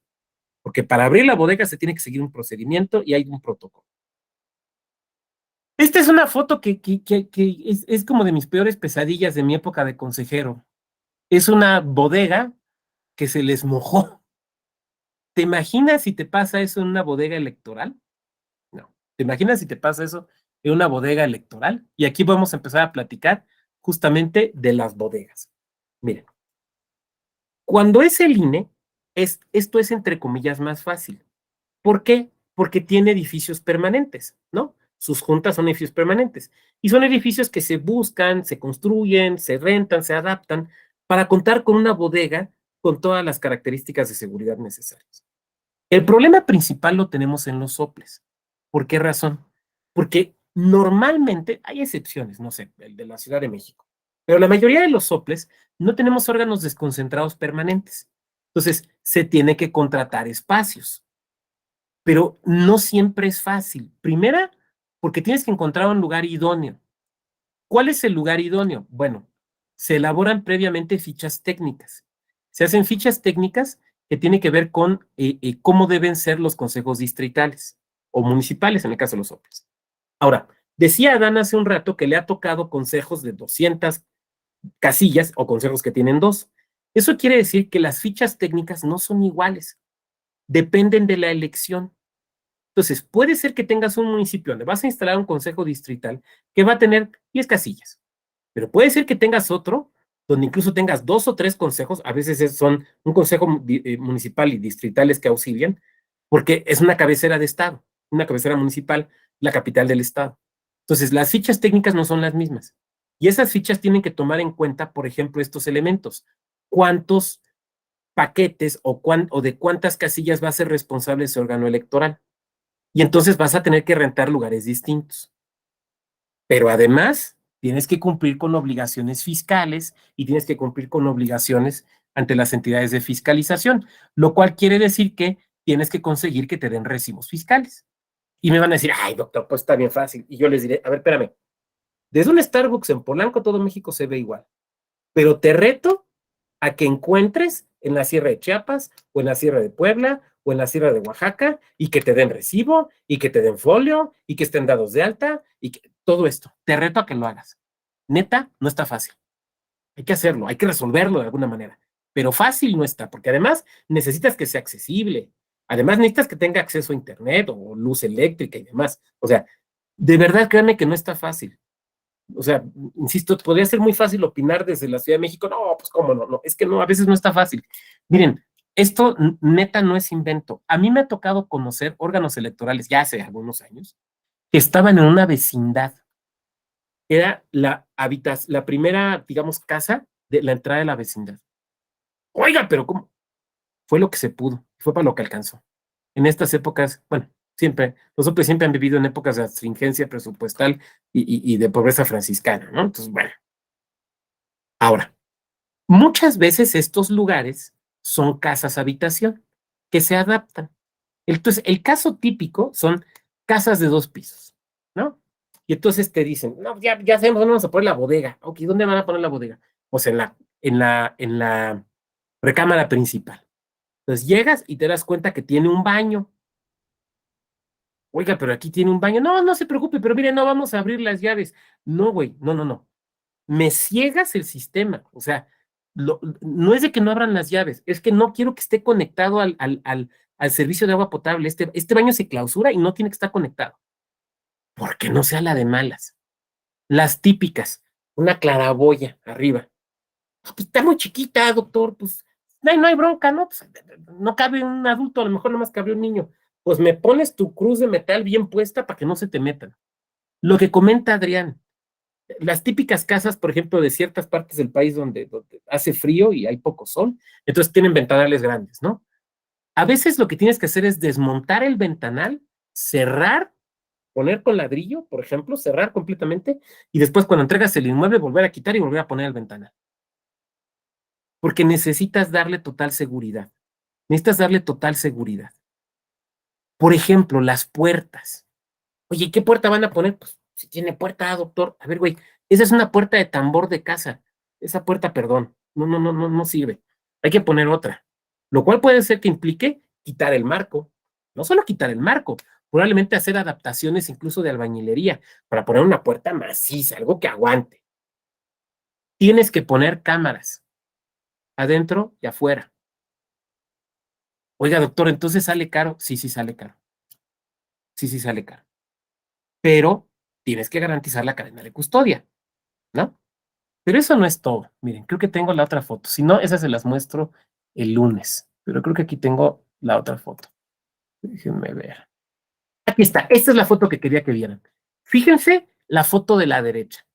Speaker 1: Porque para abrir la bodega se tiene que seguir un procedimiento y hay un protocolo. Esta es una foto que es como de mis peores pesadillas de mi época de consejero. Es una bodega que se les mojó. ¿Te imaginas si te pasa eso en una bodega electoral? No. ¿Te imaginas si te pasa eso en una bodega electoral? Y aquí vamos a empezar a platicar justamente de las bodegas. Miren, cuando es el INE, esto es entre comillas más fácil. ¿Por qué? Porque tiene edificios permanentes, ¿no? Sus juntas son edificios permanentes. Y son edificios que se buscan, se construyen, se rentan, se adaptan para contar con una bodega con todas las características de seguridad necesarias. El problema principal lo tenemos en los soples. ¿Por qué razón? Porque normalmente hay excepciones, no sé, el de la Ciudad de México, pero la mayoría de los soples no tenemos órganos desconcentrados permanentes. Entonces, se tiene que contratar espacios. Pero no siempre es fácil. Primera, porque tienes que encontrar un lugar idóneo. ¿Cuál es el lugar idóneo? Bueno, se elaboran previamente fichas técnicas. Se hacen fichas técnicas que tienen que ver con cómo deben ser los consejos distritales o municipales, en el caso de los soples. Ahora, decía Adán hace un rato que le ha tocado consejos de 200 casillas o consejos que tienen 2. Eso quiere decir que las fichas técnicas no son iguales. Dependen de la elección. Entonces, puede ser que tengas un municipio donde vas a instalar un consejo distrital que va a tener 10 casillas, pero puede ser que tengas otro donde incluso tengas 2 o 3 consejos, a veces son un consejo municipal y distritales que auxilian, porque es una cabecera de estado, una cabecera municipal, la capital del estado. Entonces, las fichas técnicas no son las mismas. Y esas fichas tienen que tomar en cuenta, por ejemplo, estos elementos. ¿Cuántos paquetes o de cuántas casillas va a ser responsable ese órgano electoral? Y entonces vas a tener que rentar lugares distintos. Pero además, tienes que cumplir con obligaciones fiscales y tienes que cumplir con obligaciones ante las entidades de fiscalización, lo cual quiere decir que tienes que conseguir que te den recibos fiscales. Y me van a decir, ay, doctor, pues está bien fácil. Y yo les diré, a ver, espérame, desde un Starbucks en Polanco, todo México se ve igual. Pero te reto a que encuentres en la Sierra de Chiapas, o en la Sierra de Puebla, o en la Sierra de Oaxaca, y que te den recibo, y que te den folio, y que estén dados de alta, y que todo esto. Te reto a que lo hagas. Neta, no está fácil. Hay que hacerlo, hay que resolverlo de alguna manera. Pero fácil no está, porque además necesitas que sea accesible. Además necesitas que tenga acceso a internet o luz eléctrica y demás. O sea, de verdad, créanme que no está fácil. O sea, insisto, podría ser muy fácil opinar desde la Ciudad de México. No, pues cómo no, no, es que no, a veces no está fácil. Miren, esto neta no es invento. A mí me ha tocado conocer órganos electorales ya hace algunos años que estaban en una vecindad. Era la primera, digamos, casa de la entrada de la vecindad. Oiga, pero ¿cómo? Fue lo que se pudo, fue para lo que alcanzó. En estas épocas, bueno, siempre, los hombres siempre han vivido en épocas de astringencia presupuestal y de pobreza franciscana, ¿no? Entonces, bueno. Ahora, muchas veces estos lugares son casas habitación que se adaptan. Entonces, el caso típico son casas de 2 pisos, ¿no? Y entonces te dicen, no, ya sabemos dónde vamos a poner la bodega. Ok, ¿dónde van a poner la bodega? Pues en la recámara principal. Entonces llegas y te das cuenta que tiene un baño. Oiga, pero aquí tiene un baño. No, no se preocupe, pero mire, no vamos a abrir las llaves. No, güey, no. Me ciegas el sistema. O sea, no es de que no abran las llaves, es que no quiero que esté conectado al servicio de agua potable. Este baño se clausura y no tiene que estar conectado. Porque no sea la de malas. Las típicas, una claraboya arriba. Pues está muy chiquita, doctor, pues no hay bronca, ¿no? Pues, no cabe un adulto, a lo mejor nomás cabe un niño. Pues me pones tu cruz de metal bien puesta para que no se te metan. Lo que comenta Adrián, las típicas casas, por ejemplo, de ciertas partes del país donde hace frío y hay poco sol, entonces tienen ventanales grandes, ¿no? A veces lo que tienes que hacer es desmontar el ventanal, cerrar, poner con ladrillo, por ejemplo, cerrar completamente, y después cuando entregas el inmueble volver a quitar y volver a poner el ventanal. Porque necesitas darle total seguridad. Necesitas darle total seguridad. Por ejemplo, las puertas. Oye, ¿qué puerta van a poner? Pues si tiene puerta, doctor. A ver, güey, esa es una puerta de tambor de casa. Esa puerta, perdón, no sirve. Hay que poner otra. Lo cual puede ser que implique quitar el marco. No solo quitar el marco, probablemente hacer adaptaciones incluso de albañilería para poner una puerta maciza, algo que aguante. Tienes que poner cámaras adentro y afuera. Oiga, doctor, entonces sale caro. Sí sale caro. Sí sale caro. Pero tienes que garantizar la cadena de custodia, ¿no? Pero eso no es todo. Miren, creo que tengo la otra foto. Si no, esas se las muestro el lunes. Pero creo que aquí tengo la otra foto. Déjenme ver. Aquí está. Esta es la foto que quería que vieran. Fíjense la foto de la derecha.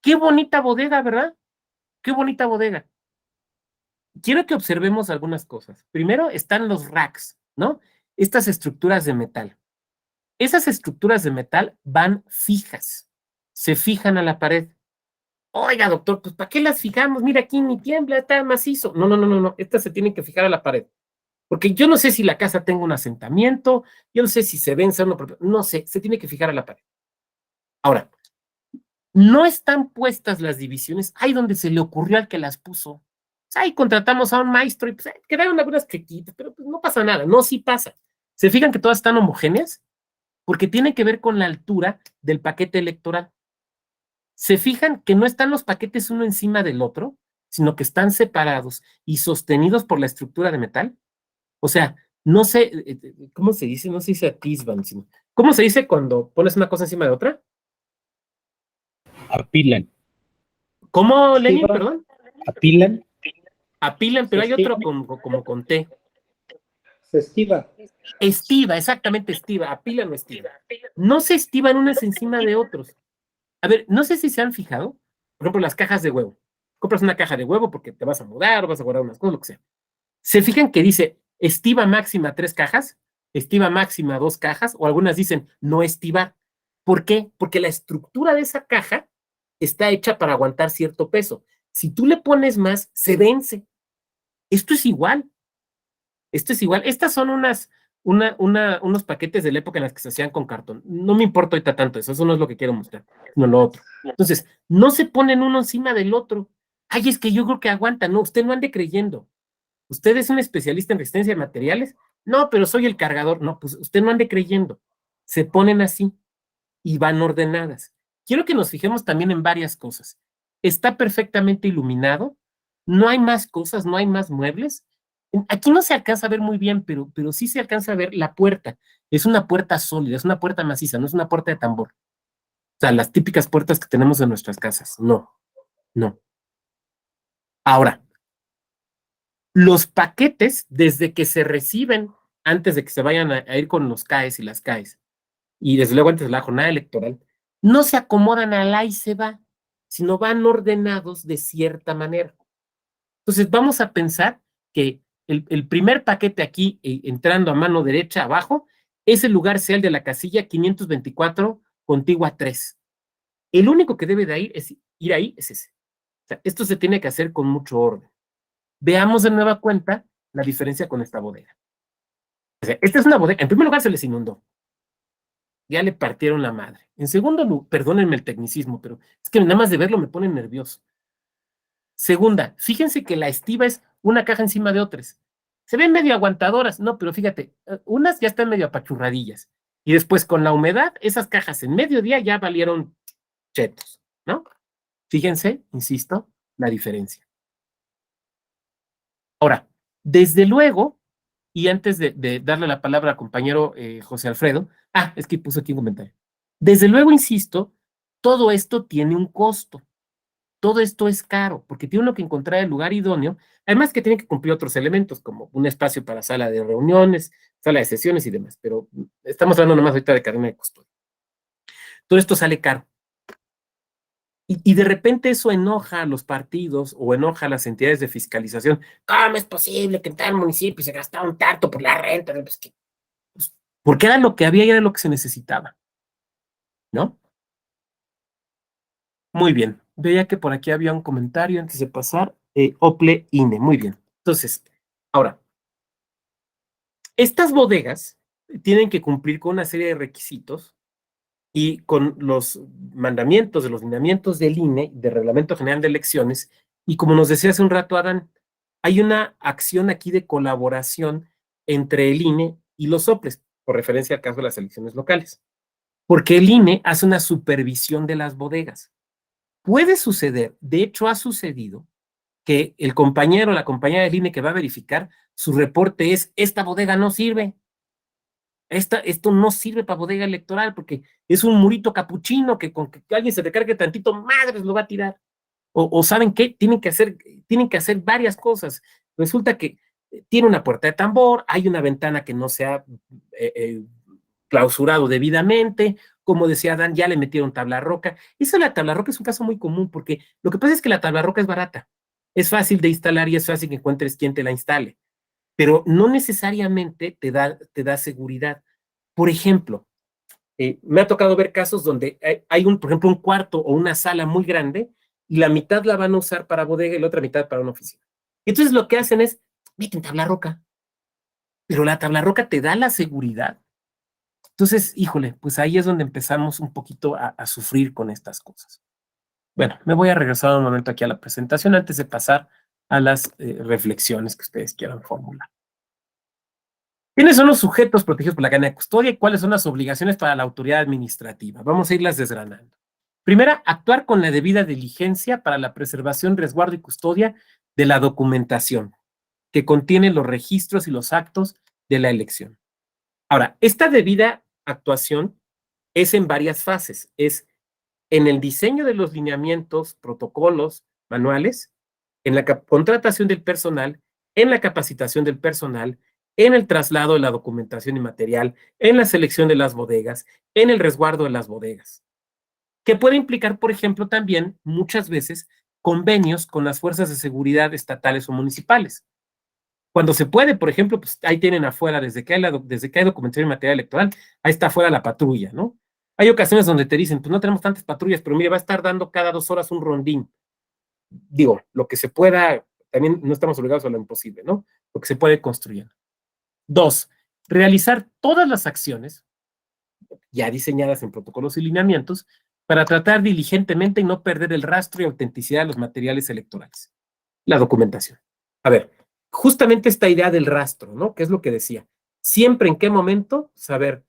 Speaker 1: Qué bonita bodega, ¿verdad? Qué bonita bodega. Quiero que observemos algunas cosas. Primero están los racks, ¿no? Estas estructuras de metal. Esas estructuras de metal van fijas. Se fijan a la pared. Oiga, doctor, pues ¿para qué las fijamos? Mira, aquí ni tiembla, está macizo. No. Estas se tienen que fijar a la pared. Porque yo no sé si la casa tenga un asentamiento, yo no sé si se venza, no sé, se tiene que fijar a la pared. Ahora, no están puestas las divisiones ahí donde se le ocurrió al que las puso. Ahí contratamos a un maestro y pues quedaron algunas chiquitas, pero pues no pasa nada. No, sí pasa. ¿Se fijan que todas están homogéneas? Porque tiene que ver con la altura del paquete electoral. Se fijan que no están los paquetes uno encima del otro, sino que están separados y sostenidos por la estructura de metal. O sea, no sé, ¿cómo se dice? No se dice atisban, sino, ¿cómo se dice cuando pones una cosa encima de otra?
Speaker 6: Apilan.
Speaker 1: ¿Cómo, Lenin? Perdón.
Speaker 6: Apilan.
Speaker 1: Apilan, pero hay otro como con T.
Speaker 7: Se estiva.
Speaker 1: Estiva, exactamente, estiva. Apilan o estiva. No se estivan unas encima de otros. A ver, no sé si se han fijado, por ejemplo, las cajas de huevo. Compras una caja de huevo porque te vas a mudar o vas a guardar unas cosas, lo que sea. ¿Se fijan que dice estiva máxima 3 cajas, estiva máxima 2 cajas, o algunas dicen no estivar? ¿Por qué? Porque la estructura de esa caja está hecha para aguantar cierto peso. Si tú le pones más, se vence. Esto es igual. Estas son unos paquetes de la época en las que se hacían con cartón. No me importa ahorita tanto eso no es lo que quiero mostrar, no lo otro. Entonces, no se ponen uno encima del otro. Ay, es que yo creo que aguanta. No, usted no ande creyendo. ¿Usted es un especialista en resistencia de materiales? No, pero soy el cargador. No, pues usted no ande creyendo. Se ponen así y van ordenadas. Quiero que nos fijemos también en varias cosas. Está perfectamente iluminado, no hay más cosas, no hay más muebles. Aquí no se alcanza a ver muy bien, pero sí se alcanza a ver la puerta. Es una puerta sólida, es una puerta maciza, no es una puerta de tambor. O sea, las típicas puertas que tenemos en nuestras casas. No, no. Ahora, los paquetes, desde que se reciben, antes de que se vayan a ir con los CAEs y las CAEs, y desde luego antes de la jornada electoral, no se acomodan al ahí se va, sino van ordenados de cierta manera. Entonces vamos a pensar que el primer paquete aquí, entrando a mano derecha abajo, es el lugar sea el de la casilla 524, contigua 3. El único que debe de ir ahí es ese. O sea, esto se tiene que hacer con mucho orden. Veamos de nueva cuenta la diferencia con esta bodega. O sea, esta es una bodega, en primer lugar se les inundó. Ya le partieron la madre. En segundo lugar, perdónenme el tecnicismo, pero es que nada más de verlo me pone nervioso. Segunda, fíjense que la estiva es una caja encima de otras. Se ven medio aguantadoras, no, pero fíjate, unas ya están medio apachurradillas. Y después con la humedad, esas cajas en mediodía ya valieron chetos, ¿no? Fíjense, insisto, la diferencia. Ahora, desde luego, y antes de darle la palabra al compañero José Alfredo, es que puso aquí un comentario. Desde luego, insisto, todo esto tiene un costo. Todo esto es caro, porque tiene uno que encontrar el lugar idóneo, además que tiene que cumplir otros elementos, como un espacio para sala de reuniones, sala de sesiones y demás, pero estamos hablando nomás ahorita de cadena de custodia. Todo esto sale caro. Y de repente eso enoja a los partidos o enoja a las entidades de fiscalización. ¿Cómo es posible que en tal municipio se gastara un tanto por la renta? Pues, porque era lo que había y era lo que se necesitaba, ¿no? Muy bien. Veía que por aquí había un comentario antes de pasar. Ople INE. Muy bien. Entonces, ahora, estas bodegas tienen que cumplir con una serie de requisitos y con los mandamientos de los lineamientos del INE, del Reglamento General de Elecciones, y como nos decía hace un rato Adán, hay una acción aquí de colaboración entre el INE y los OPLES, por referencia al caso de las elecciones locales, porque el INE hace una supervisión de las bodegas. Puede suceder, de hecho ha sucedido, que el compañero o la compañera del INE que va a verificar, su reporte es, esta bodega no sirve. Esto no sirve para bodega electoral porque es un murito capuchino que con que alguien se recargue tantito, madres lo va a tirar. O ¿saben qué? Tienen que hacer varias cosas. Resulta que tiene una puerta de tambor, hay una ventana que no se ha clausurado debidamente, como decía Dan, ya le metieron tabla roca. Eso de la tabla roca es un caso muy común porque lo que pasa es que la tabla roca es barata, es fácil de instalar y es fácil que encuentres quien te la instale, pero no necesariamente te da seguridad. Por ejemplo, me ha tocado ver casos donde hay por ejemplo, un cuarto o una sala muy grande y la mitad la van a usar para bodega y la otra mitad para una oficina. Entonces lo que hacen es, meten tabla roca, pero la tabla roca te da la seguridad. Entonces, híjole, pues ahí es donde empezamos un poquito a sufrir con estas cosas. Bueno, me voy a regresar un momento aquí a la presentación antes de pasar a las reflexiones que ustedes quieran formular. ¿Quiénes son los sujetos protegidos por la cadena de custodia y cuáles son las obligaciones para la autoridad administrativa? Vamos a irlas desgranando. Primera, actuar con la debida diligencia para la preservación, resguardo y custodia de la documentación que contiene los registros y los actos de la elección. Ahora, esta debida actuación es en varias fases. Es en el diseño de los lineamientos, protocolos, manuales, en la contratación del personal, en la capacitación del personal, en el traslado de la documentación y material, en la selección de las bodegas, en el resguardo de las bodegas, que puede implicar, por ejemplo, también muchas veces convenios con las fuerzas de seguridad estatales o municipales. Cuando se puede, por ejemplo, pues ahí tienen afuera, desde que hay documentación y material electoral, ahí está afuera la patrulla, ¿no? Hay ocasiones donde te dicen, pues no tenemos tantas patrullas, pero mire, va a estar dando cada 2 horas un rondín. Digo, lo que se pueda, también no estamos obligados a lo imposible, ¿no? Lo que se puede construir. 2, realizar todas las acciones ya diseñadas en protocolos y lineamientos para tratar diligentemente y no perder el rastro y autenticidad de los materiales electorales. La documentación. A ver, justamente esta idea del rastro, ¿no? ¿Qué es lo que decía? Siempre en qué momento saber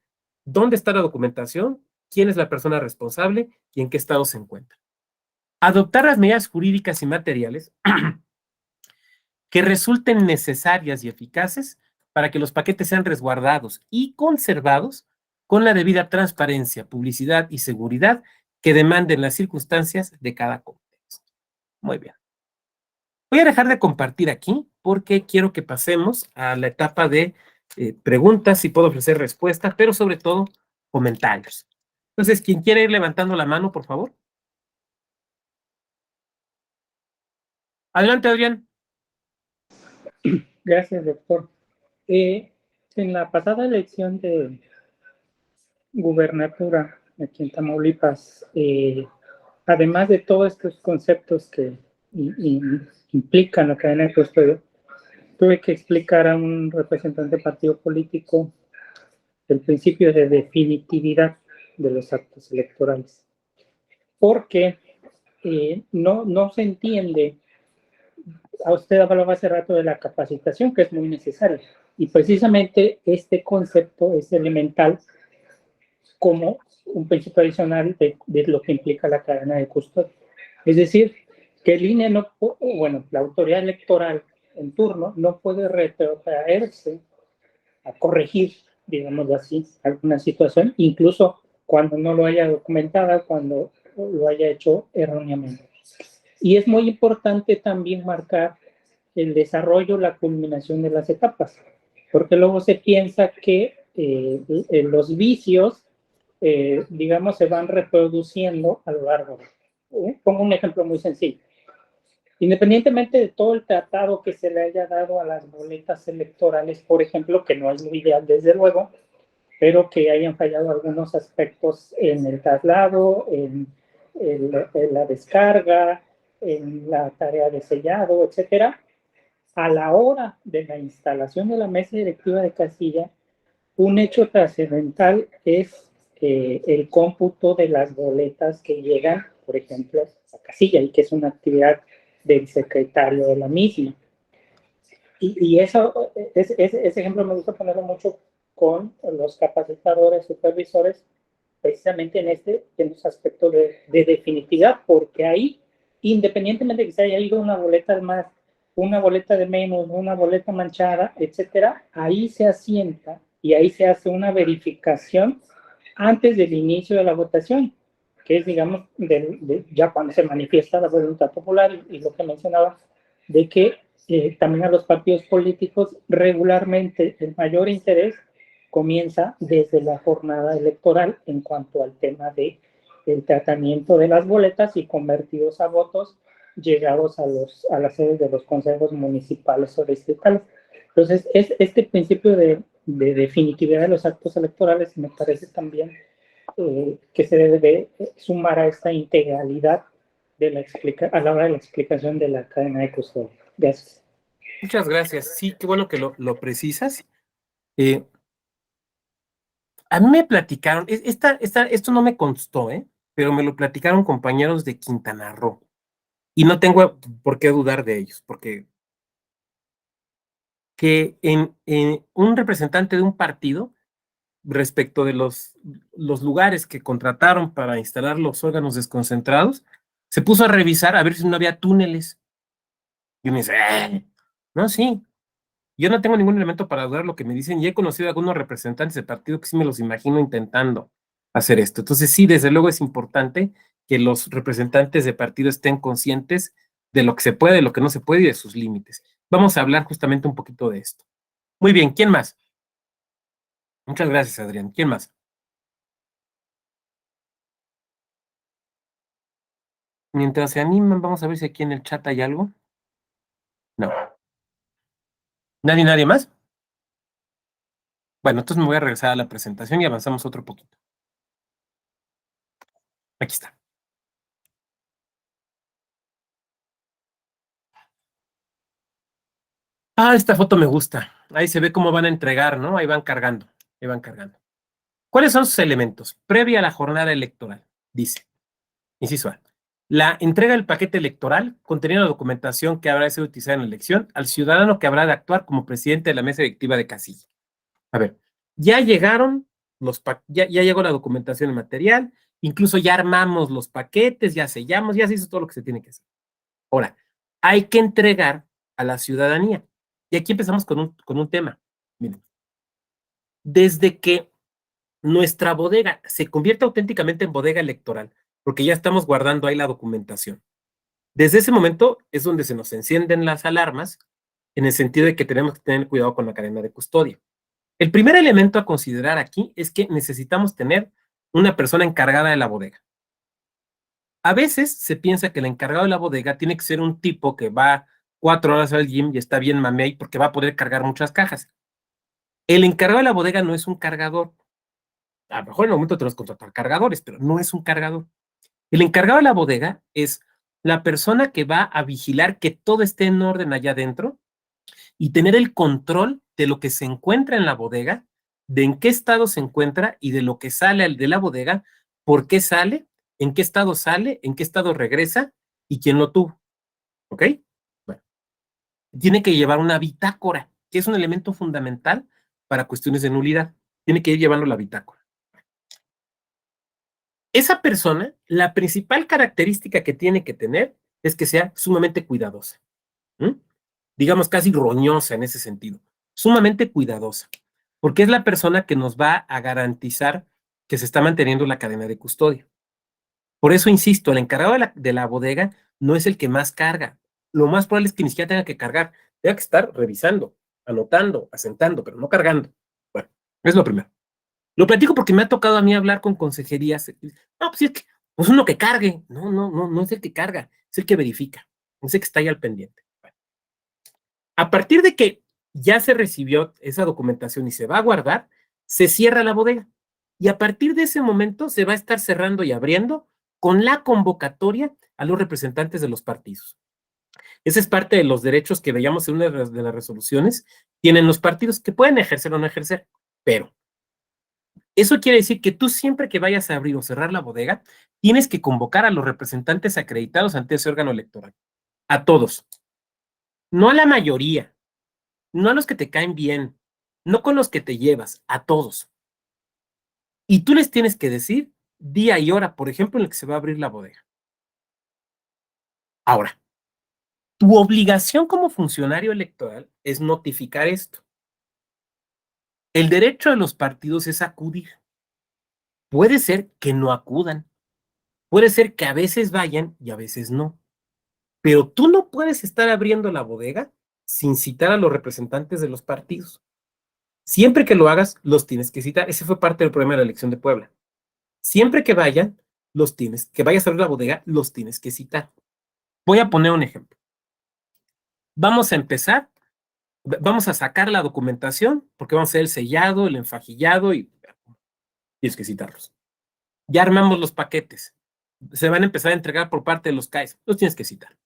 Speaker 1: dónde está la documentación, quién es la persona responsable y en qué estado se encuentra. Adoptar las medidas jurídicas y materiales que resulten necesarias y eficaces para que los paquetes sean resguardados y conservados con la debida transparencia, publicidad y seguridad que demanden las circunstancias de cada contexto. Muy bien. Voy a dejar de compartir aquí porque quiero que pasemos a la etapa de preguntas, si puedo ofrecer respuestas, pero sobre todo comentarios. Entonces, quien quiera ir levantando la mano, por favor. Adelante, Adrián.
Speaker 7: Gracias, doctor. En la pasada elección de gubernatura aquí en Tamaulipas, además de todos estos conceptos que implican la cadena de custodia, tuve que explicar a un representante del partido político el principio de definitividad de los actos electorales, porque no se entiende. A usted hablaba hace rato de la capacitación, que es muy necesaria, y precisamente este concepto es elemental como un principio adicional de lo que implica la cadena de custodia. Es decir, que el INE no, bueno, la autoridad electoral en turno no puede retrotraerse a corregir, digamos así, alguna situación, incluso cuando no lo haya documentada, cuando lo haya hecho erróneamente. Y es muy importante también marcar el desarrollo, la culminación de las etapas, porque luego se piensa que los vicios, digamos, se van reproduciendo a lo largo. Pongo un ejemplo muy sencillo. Independientemente de todo el tratado que se le haya dado a las boletas electorales, por ejemplo, que no es lo ideal desde luego, pero que hayan fallado algunos aspectos en el traslado, en la descarga, en la tarea de sellado, etcétera, a la hora de la instalación de la mesa directiva de casilla, un hecho trascendental es el cómputo de las boletas que llegan, por ejemplo, a casilla, y que es una actividad del secretario de la misma. Y eso, ese ejemplo me gusta ponerlo mucho con los capacitadores, supervisores, precisamente en los aspectos de definitividad, porque ahí, independientemente de que se haya ido una boleta de más, una boleta de menos, una boleta manchada, etcétera, ahí se asienta y ahí se hace una verificación antes del inicio de la votación, que es, digamos, ya cuando se manifiesta la voluntad popular y lo que mencionaba, de que también a los partidos políticos regularmente el mayor interés comienza desde la jornada electoral en cuanto al tema del tratamiento de las boletas y convertidos a votos llegados a las sedes de los consejos municipales o distritales. Entonces, este principio de definitividad de los actos electorales me parece también que se debe sumar a esta integralidad a la hora de la explicación de la cadena de custodia. Gracias.
Speaker 1: Muchas gracias. Sí, qué bueno que lo precisas. A mí me platicaron, esto no me constó, pero me lo platicaron compañeros de Quintana Roo. Y no tengo por qué dudar de ellos, porque que en un representante de un partido, respecto de los lugares que contrataron para instalar los órganos desconcentrados, se puso a revisar a ver si no había túneles. Y me dice, no, sí, yo no tengo ningún elemento para dudar lo que me dicen y he conocido a algunos representantes de partido que sí me los imagino intentando hacer esto. Entonces sí, desde luego es importante que los representantes de partido estén conscientes de lo que se puede, de lo que no se puede y de sus límites. Vamos a hablar justamente un poquito de esto. Muy bien, ¿quién más? Muchas gracias, Adrián. ¿Quién más? Mientras se animan, vamos a ver si aquí en el chat hay algo. No. ¿Nadie más? Bueno, entonces me voy a regresar a la presentación y avanzamos otro poquito. Aquí está. Ah, esta foto me gusta. Ahí se ve cómo van a entregar, ¿no? Ahí van cargando, ahí van cargando. ¿Cuáles son sus elementos? Previa a la jornada electoral, dice. Inciso A. La entrega del paquete electoral conteniendo la documentación que habrá de ser utilizada en la elección al ciudadano que habrá de actuar como presidente de la mesa directiva de casilla. A ver, ya llegaron ya llegó la documentación y material, incluso ya armamos los paquetes, ya sellamos, ya se hizo todo lo que se tiene que hacer. Ahora, hay que entregar a la ciudadanía. Y aquí empezamos con un tema. Miren, desde que nuestra bodega se convierte auténticamente en bodega electoral, porque ya estamos guardando ahí la documentación. Desde ese momento es donde se nos encienden las alarmas, en el sentido de que tenemos que tener cuidado con la cadena de custodia. El primer elemento a considerar aquí es que necesitamos tener una persona encargada de la bodega. A veces se piensa que el encargado de la bodega tiene que ser un tipo que va 4 horas al gym y está bien mamey porque va a poder cargar muchas cajas. El encargado de la bodega no es un cargador. A lo mejor en el momento tenemos que contratar cargadores, pero no es un cargador. El encargado de la bodega es la persona que va a vigilar que todo esté en orden allá adentro y tener el control de lo que se encuentra en la bodega, de en qué estado se encuentra y de lo que sale de la bodega, por qué sale, en qué estado regresa y quién lo tuvo. ¿Ok? Bueno, tiene que llevar una bitácora, que es un elemento fundamental para cuestiones de nulidad. Tiene que ir llevando la bitácora. Esa persona, la principal característica que tiene que tener es que sea sumamente cuidadosa. Digamos casi roñosa en ese sentido. Sumamente cuidadosa. Porque es la persona que nos va a garantizar que se está manteniendo la cadena de custodia. Por eso insisto, el encargado de la bodega no es el que más carga. Lo más probable es que ni siquiera tenga que cargar. Tenga que estar revisando, anotando, asentando, pero no cargando. Bueno, es lo primero. Lo platico porque me ha tocado a mí hablar con consejerías. No, pues es que pues uno que cargue. No es el que carga, es el que verifica. Es el que está ahí al pendiente. Bueno. A partir de que ya se recibió esa documentación y se va a guardar, se cierra la bodega. Y a partir de ese momento se va a estar cerrando y abriendo con la convocatoria a los representantes de los partidos. Ese es parte de los derechos que veíamos en una de las resoluciones. Tienen los partidos que pueden ejercer o no ejercer, pero eso quiere decir que tú siempre que vayas a abrir o cerrar la bodega, tienes que convocar a los representantes acreditados ante ese órgano electoral. A todos. No a la mayoría. No a los que te caen bien. No con los que te llevas. A todos. Y tú les tienes que decir día y hora, por ejemplo, en el que se va a abrir la bodega. Ahora, tu obligación como funcionario electoral es notificar esto. El derecho de los partidos es acudir. Puede ser que no acudan. Puede ser que a veces vayan y a veces no. Pero tú no puedes estar abriendo la bodega sin citar a los representantes de los partidos. Siempre que lo hagas, los tienes que citar. Ese fue parte del problema de la elección de Puebla. Siempre que vayan, que vayas a abrir la bodega, los tienes que citar. Voy a poner un ejemplo. Vamos a empezar, vamos a sacar la documentación, porque vamos a hacer el sellado, el enfajillado y tienes que citarlos. Ya armamos los paquetes. Se van a empezar a entregar por parte de los CAEs. Los tienes que citar.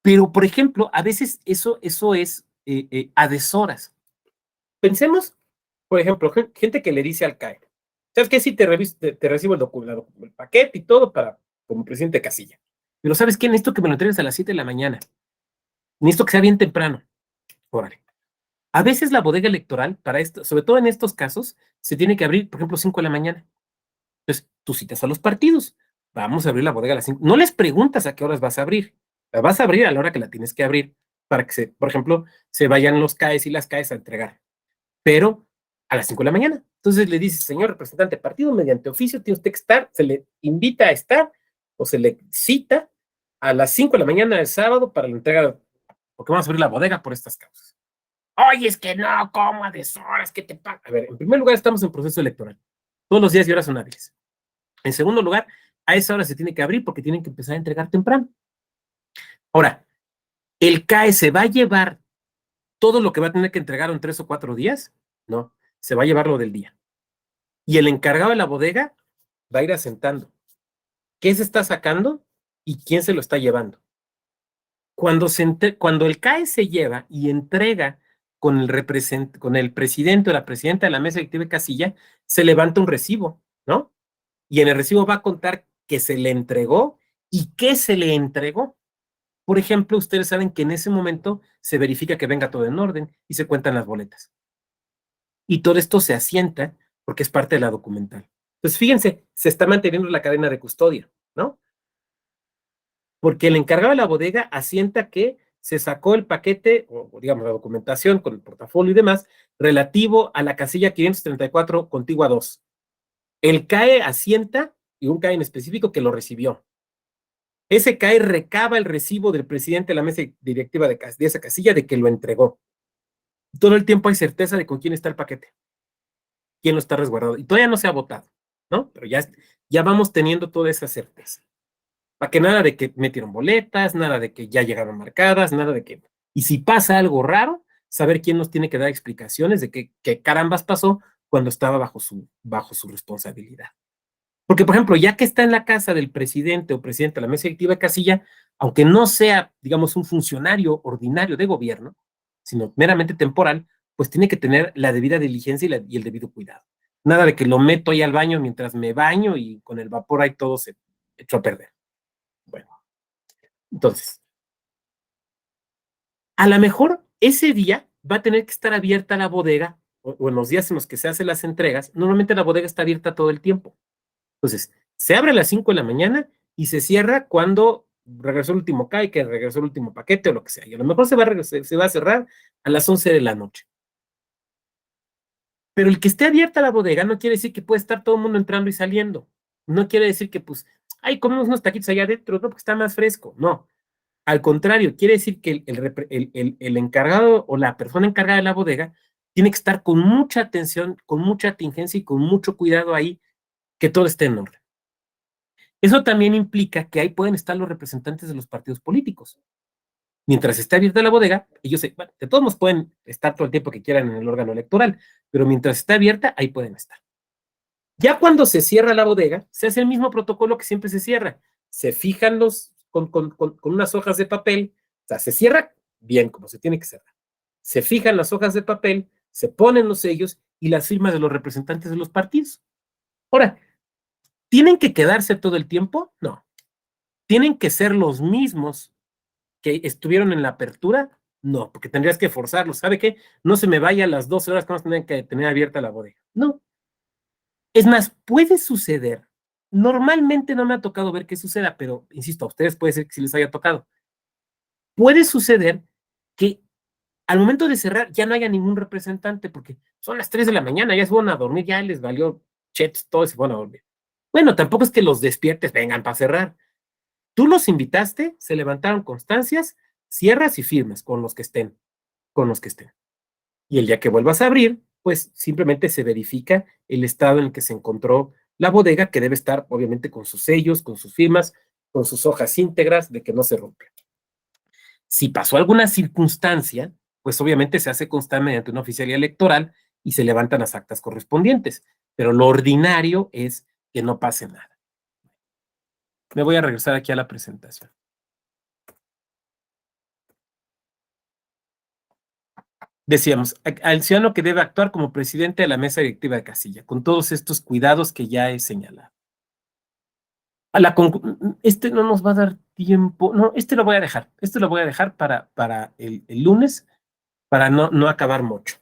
Speaker 1: Pero, por ejemplo, a veces eso es a deshoras. Pensemos, por ejemplo, gente que le dice al CAE, ¿sabes qué? Sí, te recibo el paquete y todo como presidente de casilla. Pero ¿sabes qué? Necesito que me lo entregues a las 7 de la mañana. Necesito que sea bien temprano. Órale. A veces la bodega electoral, para esto, sobre todo en estos casos, se tiene que abrir, por ejemplo, 5 de la mañana. Entonces, tú citas a los partidos. Vamos a abrir la bodega a las 5. No les preguntas a qué horas vas a abrir. La vas a abrir a la hora que la tienes que abrir para que, por ejemplo, se vayan los CAEs y las CAEs a entregar. Pero a las 5 de la mañana. Entonces le dices, señor representante del partido, mediante oficio tiene usted que estar, se le invita a estar o se le cita a las 5 de la mañana del sábado para la entrega, porque vamos a abrir la bodega por estas causas. Oye, es que no, ¿cómo a deshoras? ¿Qué te pasa? A ver, en primer lugar, estamos en proceso electoral. Todos los días y horas son hábiles. En segundo lugar, a esa hora se tiene que abrir porque tienen que empezar a entregar temprano. Ahora, ¿el CAE se va a llevar todo lo que va a tener que entregar en 3 o 4 días? No, se va a llevar lo del día. Y el encargado de la bodega va a ir asentando qué se está sacando y quién se lo está llevando. Cuando el CAE se lleva y entrega con el presidente o la presidenta de la mesa directiva de casilla, se levanta un recibo, ¿no? Y en el recibo va a contar que se le entregó y qué se le entregó. Por ejemplo, ustedes saben que en ese momento se verifica que venga todo en orden y se cuentan las boletas. Y todo esto se asienta porque es parte de la documental. Entonces, fíjense, se está manteniendo la cadena de custodia, ¿no? Porque el encargado de la bodega asienta que se sacó el paquete, o digamos la documentación con el portafolio y demás, relativo a la casilla 534 contigua 2. El CAE asienta, y un CAE en específico, que lo recibió. Ese CAE recaba el recibo del presidente de la mesa directiva de esa casilla de que lo entregó. Todo el tiempo hay certeza de con quién está el paquete, quién lo está resguardado. Y todavía no se ha votado, ¿no? Pero ya vamos teniendo toda esa certeza. Para que nada de que metieron boletas, nada de que ya llegaron marcadas, nada de que... Y si pasa algo raro, saber quién nos tiene que dar explicaciones de qué carambas pasó cuando estaba bajo su responsabilidad. Porque, por ejemplo, ya que está en la casa del presidente o presidenta de la mesa directiva de casilla, aunque no sea, digamos, un funcionario ordinario de gobierno, sino meramente temporal, pues tiene que tener la debida diligencia y el debido cuidado. Nada de que lo meto ahí al baño mientras me baño y con el vapor ahí todo se echó a perder. Bueno, entonces, a lo mejor ese día va a tener que estar abierta la bodega, o en los días en los que se hacen las entregas, normalmente la bodega está abierta todo el tiempo. Entonces, se abre a las 5 de la mañana y se cierra cuando regresó el último CAE, que regresó el último paquete o lo que sea. Y a lo mejor se va a cerrar a las 11 de la noche. Pero el que esté abierta la bodega no quiere decir que puede estar todo el mundo entrando y saliendo. No quiere decir que, pues, ay, comemos unos taquitos allá adentro, no, porque está más fresco. No. Al contrario, quiere decir que el encargado o la persona encargada de la bodega tiene que estar con mucha atención, con mucha atingencia y con mucho cuidado ahí, que todo esté en orden. Eso también implica que ahí pueden estar los representantes de los partidos políticos. Mientras esté abierta la bodega, ellos, bueno, de todos modos pueden estar todo el tiempo que quieran en el órgano electoral, pero mientras está abierta, ahí pueden estar. Ya cuando se cierra la bodega, se hace el mismo protocolo que siempre se cierra. Se fijan con unas hojas de papel, o sea, se cierra bien como se tiene que cerrar. Se fijan las hojas de papel, se ponen los sellos y las firmas de los representantes de los partidos. Ahora, ¿tienen que quedarse todo el tiempo? No. ¿Tienen que ser los mismos que estuvieron en la apertura? No, porque tendrías que forzarlos. ¿Sabe qué? No se me vaya a las 12 horas que vamos a tener que tener abierta la bodega. No. Es más, puede suceder. Normalmente no me ha tocado ver que suceda, pero insisto, a ustedes puede ser que sí les haya tocado. Puede suceder que al momento de cerrar ya no haya ningún representante, porque son las 3 de la mañana, ya se van a dormir, ya les valió chets, todo se van a dormir. Bueno, tampoco es que los despiertes, vengan para cerrar. Tú los invitaste, se levantaron constancias, cierras y firmas con los que estén, Y el día que vuelvas a abrir, pues simplemente se verifica el estado en el que se encontró la bodega, que debe estar obviamente con sus sellos, con sus firmas, con sus hojas íntegras, de que no se rompe. Si pasó alguna circunstancia, pues obviamente se hace constar mediante una oficialía electoral y se levantan las actas correspondientes, pero lo ordinario es que no pase nada. Me voy a regresar aquí a la presentación. Decíamos, al ciudadano que debe actuar como presidente de la mesa directiva de casilla, con todos estos cuidados que ya he señalado. Este no nos va a dar tiempo, no, este lo voy a dejar para el lunes, para no acabar mucho.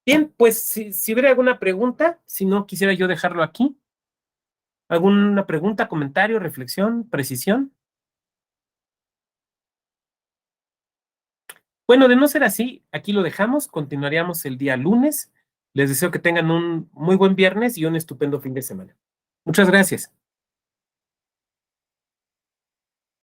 Speaker 1: Bien, pues si hubiera alguna pregunta, si no quisiera yo dejarlo aquí. ¿Alguna pregunta, comentario, reflexión, precisión? Bueno, de no ser así, aquí lo dejamos, continuaríamos el día lunes. Les deseo que tengan un muy buen viernes y un estupendo fin de semana. Muchas gracias.